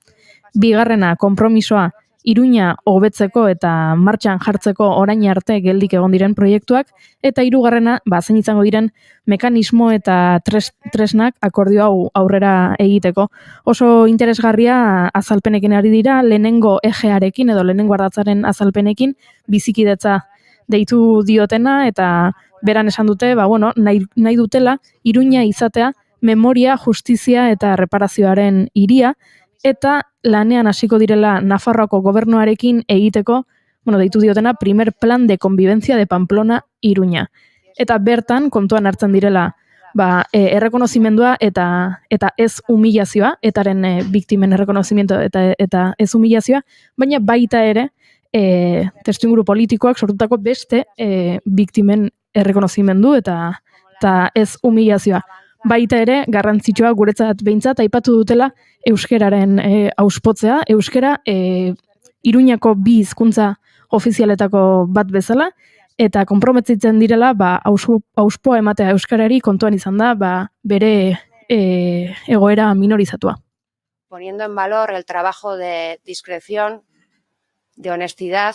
bigarrena konpromisoa Iruña hobetzeko eta martxan jartzeko orain arte geldik egon diren proiektuak, eta hirugarrena zein izango diren mekanismo eta tresnak akordio hau aurrera egiteko. Oso interesgarria azalpenekin ari dira, lehenengo ejearekin edo lehenengo ardatzaren azalpenekin bizikidetza deitu diotena, eta beran esan dute, nahi dutela Iruña izatea memoria, justizia eta reparazioaren hiria, eta lanean hasiko direla Nafarroako gobernuarekin egiteko, deitu diotena, primer plan de convivencia de Pamplona Iruña. Eta bertan, kontuan hartzen direla, errekonozimendua eta ez humilazioa, etaren biktimen errekonozimiento eta ez humilazioa, baina baita ere, testuinguru politikoak sortutako beste biktimen errekonozimendu eta ez humilazioa. Baita ere, garrantzitsua guretzat behintzat, aipatu dutela euskeraren auspotzea, euskera Iruñako 2 hizkuntza ofizialetako bat bezala, eta konprometzitzen direla, auspoa ematea euskarari kontuan izan da, bere egoera minorizatua. Poniendo en valor el trabajo de discreción, de honestidad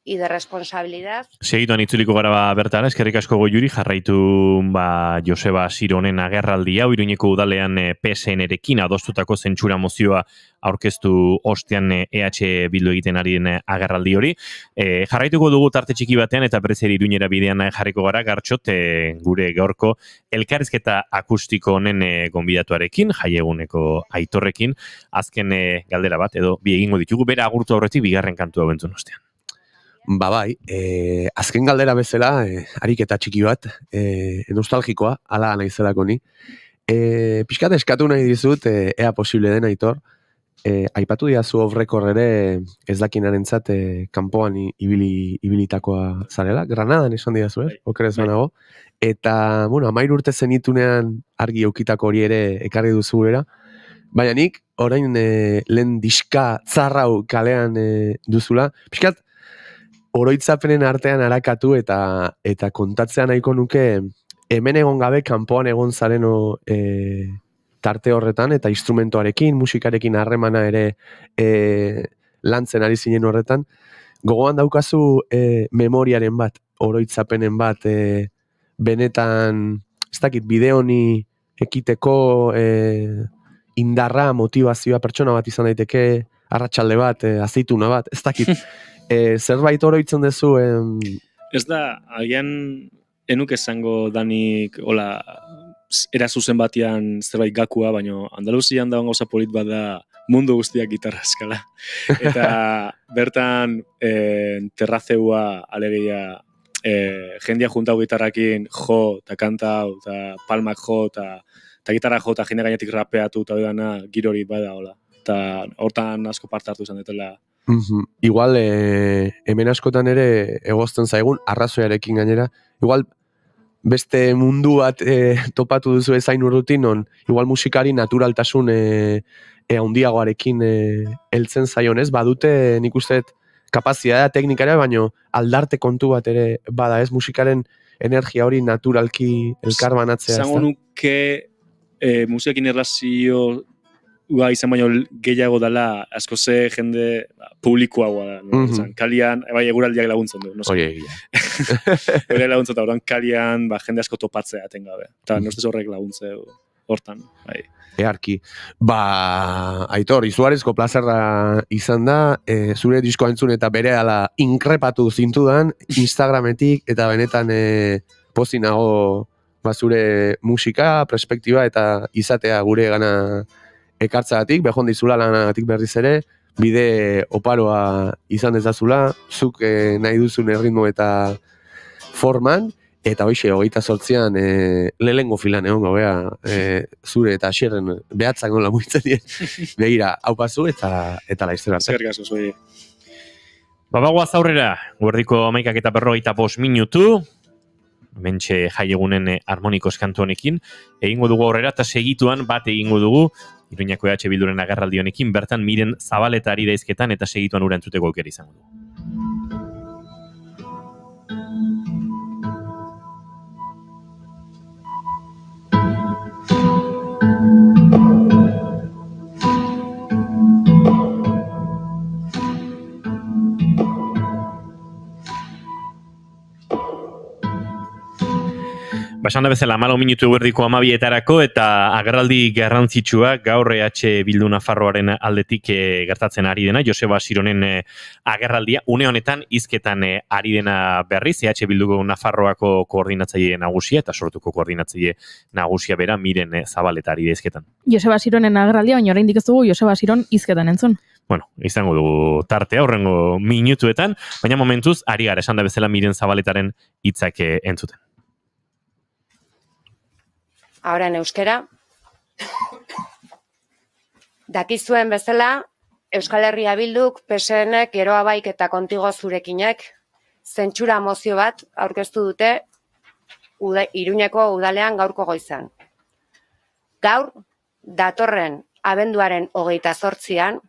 y de responsabilidad. Segituan itzuliko gara bertara, eskerrik asko Goiuri, jarraitu Joseba Sironen agerraldi hau, Iruñeko udalean PSN-erekin adostutako zentsura mozioa aurkeztu ostean EH Bildu egiten ari den agerraldi hori. Jarraituko dugu tarte txiki batean eta berezeri Iruñera bidean jarriko gara, Gartxot, gure gaurko elkarrizketa akustiko honen gonbidatuarekin, jaieguneko Aitorrekin, azken galdera bat, edo bi egingo ditugu, bera agurtu aurretik bigarren kantua bentzun ostean. Azken galdera bezala, ariketa txiki bat, nostalgikoa, ala naizelako ni. Pixkat eskatu nahi dizut, ea posible den, Aitor, aipatu diazu off-record ere ez dakinarentzat kanpoan ibilitakoa zarela, Granadan esan diazu, okerez banago. Eta, 13 urte zenitunean argi eukitako hori ere ekarri duzu gurera, baina nik, orain lehen diska tzarrau kalean duzula, pixkat, oroitzapenen artean arakatu eta kontatzea nahiko nuke hemen egon gabe kanpoan egon zareno tarte horretan eta instrumentoarekin, musikarekin harremana ere lantzen ari zinen horretan. Gogoan daukazu memoriaren bat, oroitzapenen bat benetan, ez dakit, bide honi ekiteko indarra, motivazioa pertsona bat izan daiteke, arratsalde bat, azeituna bat, ez dakit. Zerbait oroitzen duzu? Ez da, agian enuk esango danik, hola, era zuzen batian zerbait gakua, baina Andaluzian dagoen gauza polit bat da mundu guztiak gitarra eskala. Eta bertan terrazeua alegia jendia juntau gitarrakin jo, eta kantau, eta palmak jo, eta gitarra jo, eta jende gainetik rapeatu, eta dana girori bada, hola. Eta hortan asko parte hartu izan dutela. Igual, hemen askotan ere egozten zaigun, arrazoiarekin gainera, igual beste mundu bat topatu duzu ezain urrutin, non igual musikari naturaltasun handiagoarekin heltzen zaionez, badute nik uste kapazitatea teknikara, baino aldarte kontu bat ere bada, ez musikaren energia hori naturalki elkar banatzea. Zango nuke musikakin erlazio izan baino gehiago dela, asko ze jende publikoagoa da. No? Kalian, bai, eguraldiak laguntzen du. Hori egia. Eguraldiak laguntzen, eta horren kalian jende asko topatzea etengabe. Eta nostez horrek laguntzeu hortan. Bai. Earki. Aitor, izugarrizko plazerra izan da, zure diskoa entzun eta berehala inkrepatu zintudan, Instagrametik, eta benetan pozik nago zure musika, perspektiba eta izatea gure gana ekartzagatik, behon dizula lanagatik berriz ere, bide oparoa izan dezazula, zuk nahi duzun erritmo eta forman, eta hoxe, 28an lehengo filan egon gauea, zure eta xerren behatzak nola muitzen dien. Begira, haupazu eta laiztera. Zerrik asko, zuei. Bagoaz aurrera, guerdiko 11:45 minutu, mentxe jaiegunen harmonikos kantu honekin, egingo dugu aurrera eta segituan bat egingo dugu, Iruñako EH Bilduren agerraldi honekin, bertan Miren Zabaleta ari daizketan eta segituan ura entzuteko aukera izango du. Basanda bezala 14 minutu erdiko 12etarako eta agerraldi garrantzitsua gaur EH Bildu Nafarroaren aldetik gertatzen ari dena, Joseba Sironen agerraldia, une honetan hizketan ari dena berriz, EH Bildu Nafarroako koordinatzaile nagusia eta sortuko koordinatzaile nagusia bera Miren Zabaleta ari da hizketan. Joseba Sironen agerraldia, baina oraindik ez dugu Joseba Siron hizketan entzun. Bueno, izango dugu tartea, horrengo minutuetan, baina momentuz ari gara esanda bezala Miren Zabaletaren hitzak entzuten. Ahora en euskera. Dakizuen bezala, Euskal Herria Bilduk, PSNek, Geroa Baik eta Kontigo Zurekinek, zentsura mozio bat aurkeztu dute Iruñeko udalean gaurko goizan. Gaur, datorren abenduaren 28an,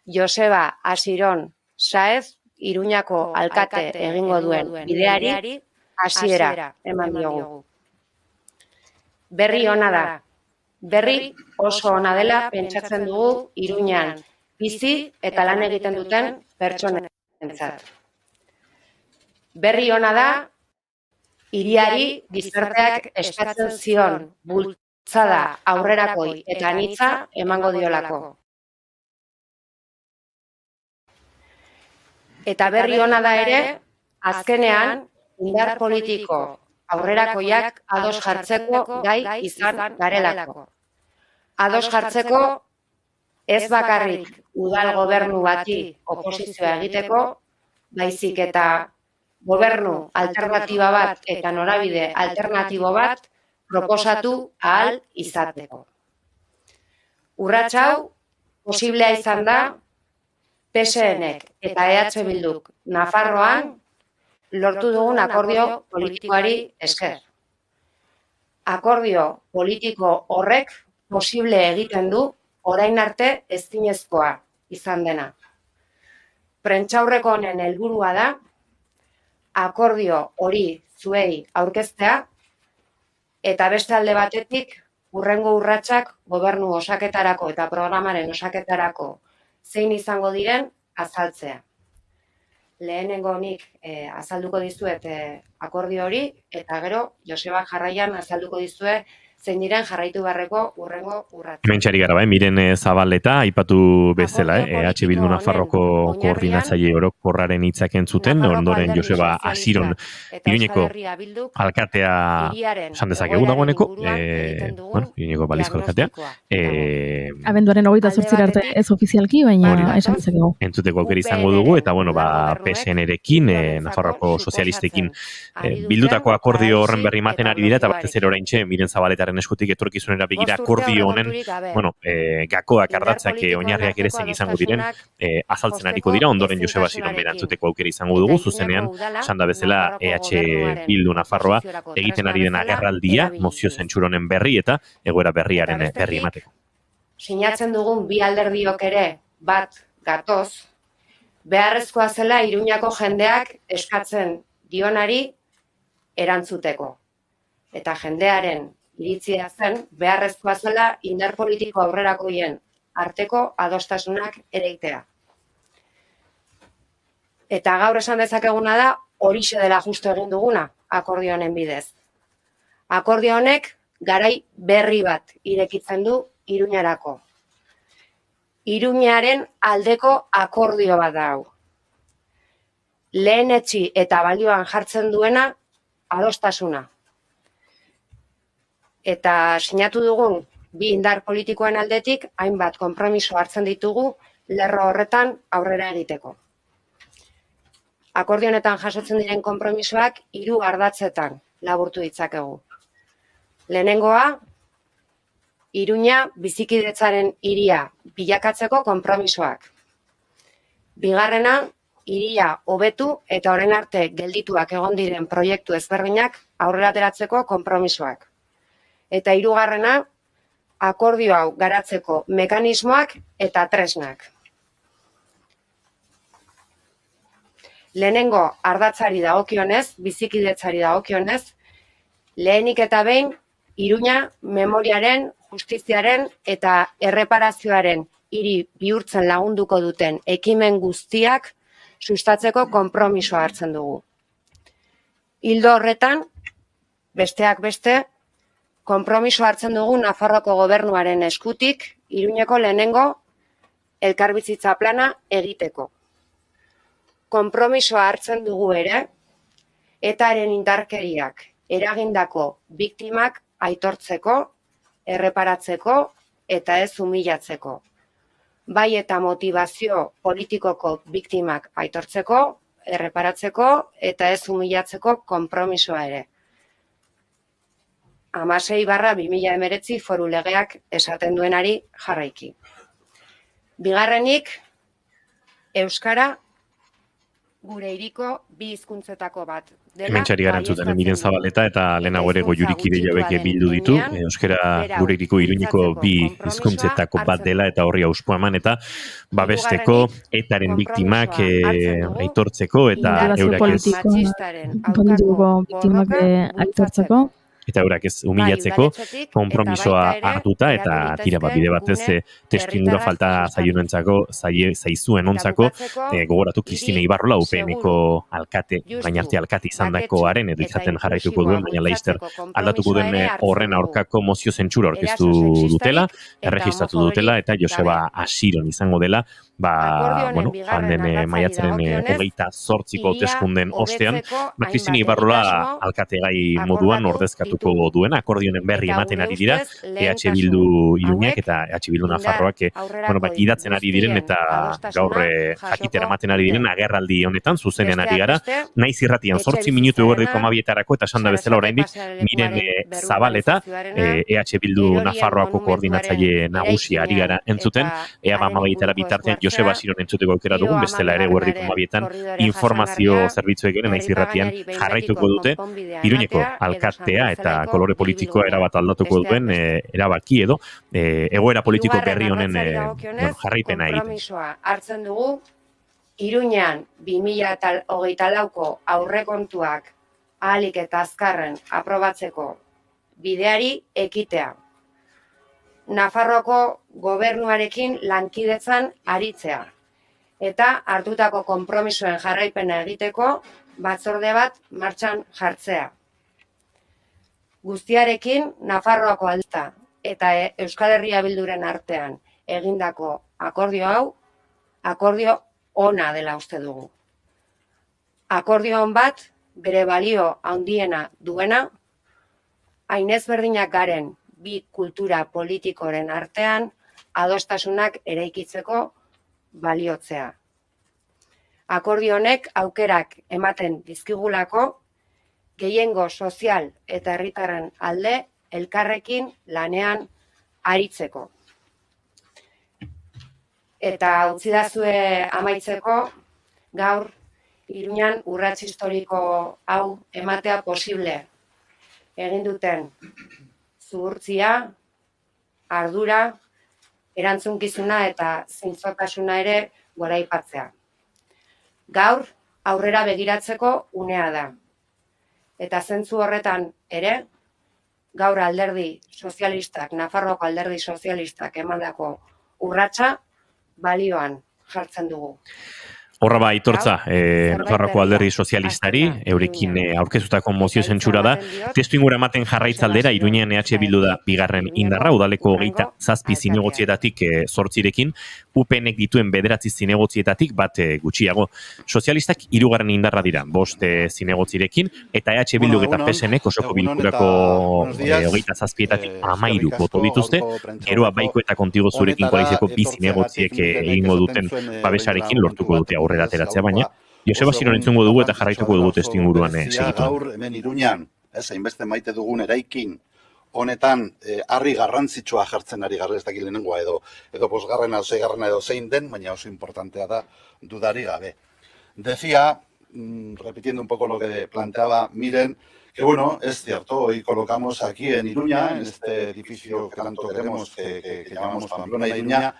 Joseba Asiron Saez, Iruñako alkate egingo duen bideari hasiera eman diogu. Berri ona da. Berri oso ona dela pentsatzen dugu Iruñan bizi eta lan egiten duten pertsonentzat. Berri ona da hiriari gizarteak eskatzen zion bultzada aurrerakoi eta anitza emango diolako. Eta berri ona da ere, azkenean indar politiko aurrerakoiak ados jartzeko gai izan garelako. Ados jartzeko ez bakarrik udal gobernu bati oposizioa egiteko, baizik eta gobernu alternatiba bat eta norabide alternatibo bat proposatu ahal izateko. Urrats hau posiblea izan da PSNek eta EH Bilduk Nafarroan lortu dugun akordio politikoari esker. Akordio politiko horrek posible egiten du orain arte ezinezkoa izan dena. Prentsaurreko honen helburua da akordio hori zuei aurkeztea eta beste alde batetik hurrengo urratsak gobernu osaketarako eta programaren osaketarako zein izango diren azaltzea. lehenengo nik azalduko dizuet akordio hori, eta gero Joseba jarraian azalduko dizue zein diren jarraitu beharreko urrengo urratsak. Hementxari gara, Miren Zabaleta, aipatu bezala, EH Bildu Nafarroko koordinatzaile orokorraren hitzak entzuten, ondoren Joseba Asiron Iruñeko alkatea esan dezakegu dagoeneko, Iruñeko balizko alkatea. Abenduaren 28 arte ez ofizialki, baina esan dezakegu. Entzuteko aukera izango dugu, eta PSN-erekin, Nafarroko sozialistekin bildutako akordio horren berri ematen ari dira, eta batez ere oraintxe Miren Zabaletaren eskutik etorkizunera begira akordio honen, gakoak ardatzak oinarriak ere zein izango diren, azaltzen ariko dira, ondoren Joseba Asiron bera entzuteko aukera izango dugu, zuzenean, esan da bezala EH Bildu Nafarroa egiten ari den agerraldia, mozio zentsuronen berri eta egoera berriaren berri emateko. Sinatzen dugun bi alderdiok ere bat gatoz, beharrezkoa zela Iruñako jendeak eskatzen dionari erantzuteko. Eta jendearen iritzia zen, beharrezkoa zela indar politiko aurrerakoien arteko adostasunak ereitea. Eta gaur esan dezakeguna da, horixe dela justu egin duguna, akordio honen bidez. Akordio honek garai berri bat irekitzen du Iruñarako. Iruñaren aldeko akordio bat da hau. Lehenetsi eta balioan jartzen duena adostasuna. Eta sinatu dugun bi indar politikoen aldetik hainbat konpromiso hartzen ditugu lerro horretan aurrera egiteko. Akordio honetan jasotzen diren konpromisoak 3 ardatzetan laburtu ditzakegu. Lehenengoa, Iruña bizikidetzaren hiria bilakatzeko konpromisoak. Bigarrena, hiria hobetu eta orain arte geldituak egon diren proiektu ezberdinak aurrera ateratzeko konpromisoak. Eta 3. akordio hau garatzeko mekanismoak eta tresnak. Lehenengo ardatzari dagokionez, bizikidetzari dagokionez, lehenik eta behin Iruña memoriaren, justiziaren eta erreparazioaren hiri bihurtzen lagunduko duten ekimen guztiak sustatzeko konpromisoa hartzen dugu. Ildo horretan, besteak beste, konpromiso hartzen dugu Nafarroako gobernuaren eskutik Iruñeko lehenengo elkarbizitza plana egiteko. Konpromisoa hartzen dugu ere, etaren indarkeriak eragindako biktimak aitortzeko, erreparatzeko eta ez humilatzeko. Bai eta motivazio politikoko biktimak aitortzeko, erreparatzeko eta ez humilatzeko konpromisoa ere. 16/2019 foru legeak esaten duenari jarraiki. Bigarrenik, euskara gure hiriko bi hizkuntzetako bat. Hementxari gara entzuten, Miren Zabaleta eta lehenago ere goiurikide jabeke bildu ditu. Euskara gure hiriko Iruñeko bi hizkuntzetako bat dela eta horri auspoa eman eta babesteko etaren biktimak aitortzeko eta eurak ez aitortzeko. Eta eurak ez humilatzeko konpromisoa hartuta eta tira bide batez testimura falta zaizuen ontzako gogoratu Kristine Ibarrola UPN-eko alkate, gainarte alkate izandakoaren edo izaten jarraituko duen, baina laister aldatuko duen horren aurkako mozio zentsura aurkeztu dutela, erregistratu dutela eta Joseba Asiron izango dela, joan den maiatzaren 28ko hauteskunden ostean, Kristine Ibarrola alkate gai moduan ordezkatu duena, akordionen berri ematen ari dira, EH Bildu Iruñek eta EH Bildu Nafarroak idatzen ari diren eta gaur jakitera ematen ari diren agerraldi honetan, zuzenean ari gara, naiz irratian 8 minutu eguerdiko 12etarako eta esan da bezala oraindik Miren Zabaleta, EH Bildu Nafarroako koordinatzaile nagusia ari gara entzuten, ea 12etara bitartean Joseba Asiron entzuteko aukera dugun, bestela ere eguerdiko 12etan informazio zerbitzuek ere naiz irratian jarraituko dute, Iruñeko alkatea eta kolore politikoa erabat aldatuko duen erabaki edo egoera politiko berri honen jarraipena egiten. Konpromisoa hartzen dugu Iruñean 2024ko aurrekontuak ahalik eta azkarren aprobatzeko bideari ekitea. Nafarroako gobernuarekin lankidetzan aritzea eta hartutako konpromisoen jarraipena egiteko batzorde bat martxan jartzea. Guztiarekin Nafarroako Alta eta Euskal Herria Bilduren artean egindako akordio hau, akordio ona dela uste dugu. Akordio on bat, bere balio handiena duena, hain ezberdinak garen bi kultura politikoren artean adostasunak eraikitzeko baliotzea. Akordio honek aukerak ematen dizkigulako gehiengo sozial eta herritarren alde elkarrekin lanean aritzeko. Eta utzidazue amaitzeko gaur Iruñan urrats historiko hau ematea posible egin duten zuhurtzia, ardura, erantzunkizuna eta zintzotasuna ere goraipatzea. Gaur aurrera begiratzeko unea da. Eta zentzu horretan ere, gaur alderdi sozialistak, Nafarroako alderdi sozialistak emandako urratsa balioan jartzen dugu. Horra ba, aitortza, Nafarroako alderdi sozialistari, eurekin aurkezutako mozio zentsura da, testu ingura ematen jarraitzaldera, Iruñean EH Bildu da bigarren indarra, udaleko 27 zinegotzietatik 8rekin, UPNek dituen 9 zinegotzietatik bat gutxiago. Sozialistak 3. indarra dira, 5 zinegotzirekin, eta EH Bildu eta PSNek osoko bilkurako 27etatik 13 boto dituzte, geroa baiko eta kontigo zurekin koalizioko 2 zinegotziek egingo duten babesarekin lortuko dute aurrera ateratzea, baina Joseba Asiron entzungo dugu eta jarraituko dugu testu inguruan segitu. Gaur hemen Iruñan, hainbeste maite dugun eraikin honetan harri garrantzitsua jartzen ari garela, ez dakit lehenengoa edo 5. edo 6. edo zein den, baina oso importantea da dudari gabe. Decía, repitiendo un poco lo que planteaba Miren, que bueno, es cierto, hoy colocamos aquí en Iruña, en este edificio que tanto queremos, que llamamos Pamplona Iruña,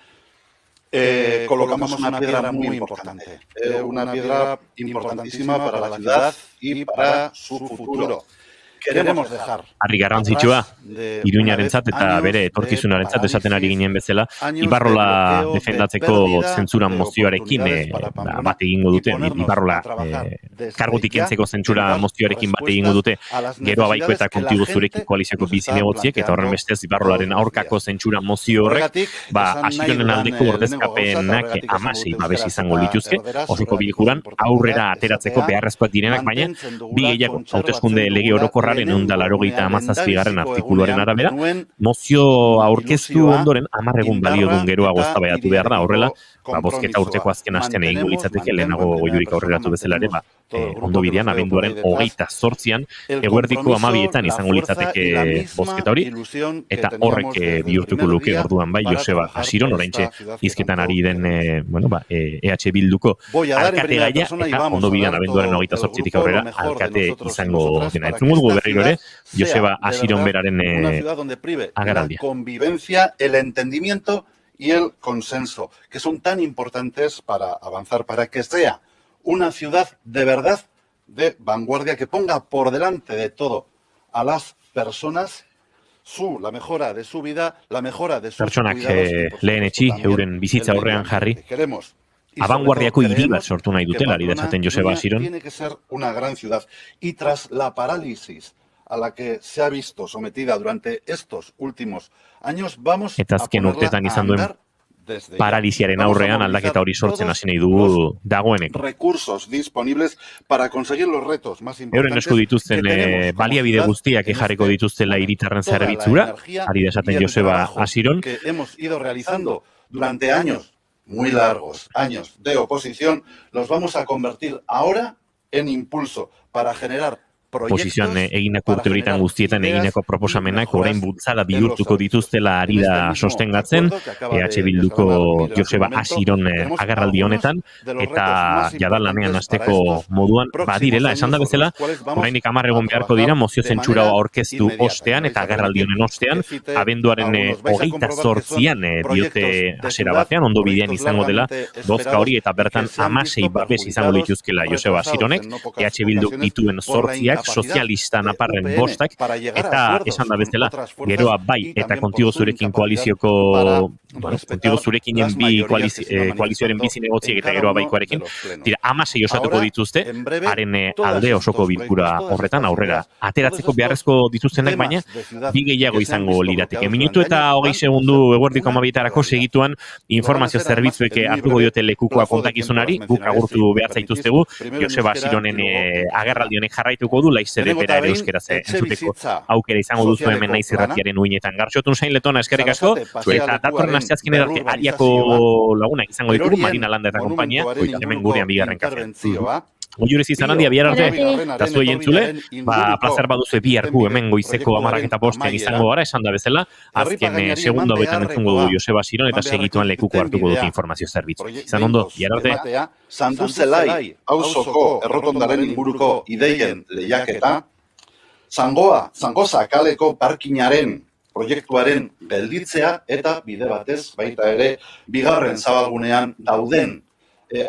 colocamos una piedra muy importante, una piedra importantísima para la ciudad y para su futuro. Queremos dejar harri garrantzitsua Iruñarentzat eta bere etorkizunarentzat esaten ari ginen bezala, Ibarrola defendatzeko zentsura mozioarekin bat egingo dute, Ibarrola kargutik kentzeko zentsura mozioarekin bat egingo dute, geroa baiko eta kontigo zurekin koalizioko 2 zinegotziek, eta horren bestez Ibarrolaren aurkako zentsura mozio horrek, Asironen aldeko ordezkapenak 16 babes izango lituzke, osoko bilkuran aurrera ateratzeko beharrezkoak direnak, baina bi gehiago hauteskunde lege orokorra 187. artikuluaren arabera, mozio aurkeztu ondoren 10 egun balio duen geroago eztabaidatu behar da, horrela, bozketa urteko azken astean egingo litzateke, lehenago goiurik aurreratu bezala ere, ondo bidean, abenduaren 28an, eguerdiko 12etan izango litzateke bozketa hori, eta horrek bihurtuko luke orduan bai Joseba Asiron, oraintxe hizketan ari den EH Bilduko alkate gaia, eta ondo bidean abenduaren 28etik aurrera alkate izango dena. Entzungo dugu berriro ere, Joseba Asiron beraren agerraldia. La convivencia, el entendimiento y el consenso, que son tan importantes para avanzar, para que sea una ciudad de verdad de vanguardia, que ponga por delante de todo a las personas la mejora de su vida, la mejora de sus pertsonak lehenetsi, euren bizitza horrean jarri, abanguardiako hiri bat sortu nahi dutela, ari da esaten Joseba Asiron. Tiene que ser una gran ciudad. Y tras la parálisis a la que se ha visto sometida durante estos últimos años, vamos eta azken urtetan izan duen paralisiaren aurrean aldaketa hori sortzen hasi nahi dugu dagoeneko. Recursos disponibles para conseguir los retos más importantes. Euren esku dituzten baliabide guztiak jarriko dituztela hiritarren zerbitzura, ari da esaten Joseba Asiron. Que hemos ido realizando durante años muy largos, años de oposición, los vamos a convertir ahora en impulso para generar posizioan eginako urte horietan guztietan egineko proposamenak orain bultzada bihurtuko dituztela ari da sostengatzen, EH Bilduko Joseba Asiron agerraldi honetan, eta jada lanean hasteko moduan badirela, esan da bezala, orainik 10 egun beharko dira mozio zentsura aurkeztu ostean eta agerraldi honen ostean, abenduaren 28an diote hasiera batean, ondo bidean izango dela bozka hori, eta bertan 16 babes izango lituzkela Joseba Asironek, EH Bilduk dituen 8ak sozialista naparren bostak, eta esan da bezala, geroa bai, eta kontigo zurekin koalizioko, kontigo zurekinen bi koalizioaren bizi negotziek eta geroa baikoarekin, tira, 16 osatuko dituzte, haren alde osoko bilkura horretan aurrera. Ateratzeko beharrezko dituztenak, baina, bi gehiago izango lirateke. Minutu eta 20 segundu eguerdiko 12etarako segituan informazio zerbitzuek hartuko diote lekukoa kontakizunari, guk agurtu behar zaituztegu, Joseba Sironen agerraldi honek jarraituko du, laizere bera ere euskeraz entzuteko aukera izango duzu hemen naiz irratiaren uinetan. Gartxotun zain letona eskerrik asko, eta datorren asteazken edarte Ariako lagunak izango ditugu, Marina Landa eta kompainia, hemen gurean bigarren kafean. Oiurez izan handia bihar arte, eta zuei entzule, plazer baduzu bihar gu hemen goizeko 10:05 izango gara, esan da bezala, azken segundo betan entzungo du Joseba Siron, eta segituan lekuko hartuko dute informazio zerbitzu. Izan ondo, bihar arte. Sanduzelai, auzoko errotondaren inguruko ideien lehiaketa, Zangoza kaleko parkinaren proiektuaren gelditzea eta bide batez baita ere bigarren zabalgunean dauden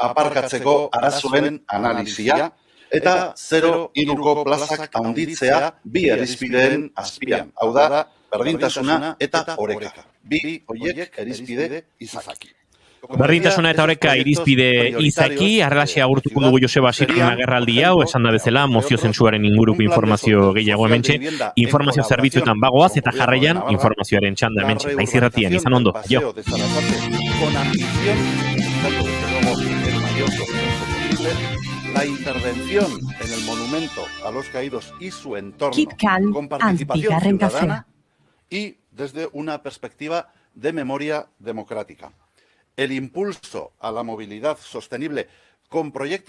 aparkatzeko arazoen analizia eta 0-3ko plazak handitzea bi irizpideen azpian. Hau da, berdintasuna eta oreka. Bi horiek irizpide izaki. Berdintasuna eta oreka irizpide izaki, arrelaxea agurtuko dugu Joseba Siron agerraldi hau, esan da bezala, mozio zentsuaren inguruko informazio gehiago hementxe, informazio zerbitzuetan bagoaz eta jarraian informazioaren txanda hementxe. Naiz irratian, izan ondo, jo. La intervención en el monumento a los caídos y su entorno Kitkan, con participación antigarren ciudadana y desde una perspectiva de memoria democrática. El impulso a la movilidad sostenible con proyectos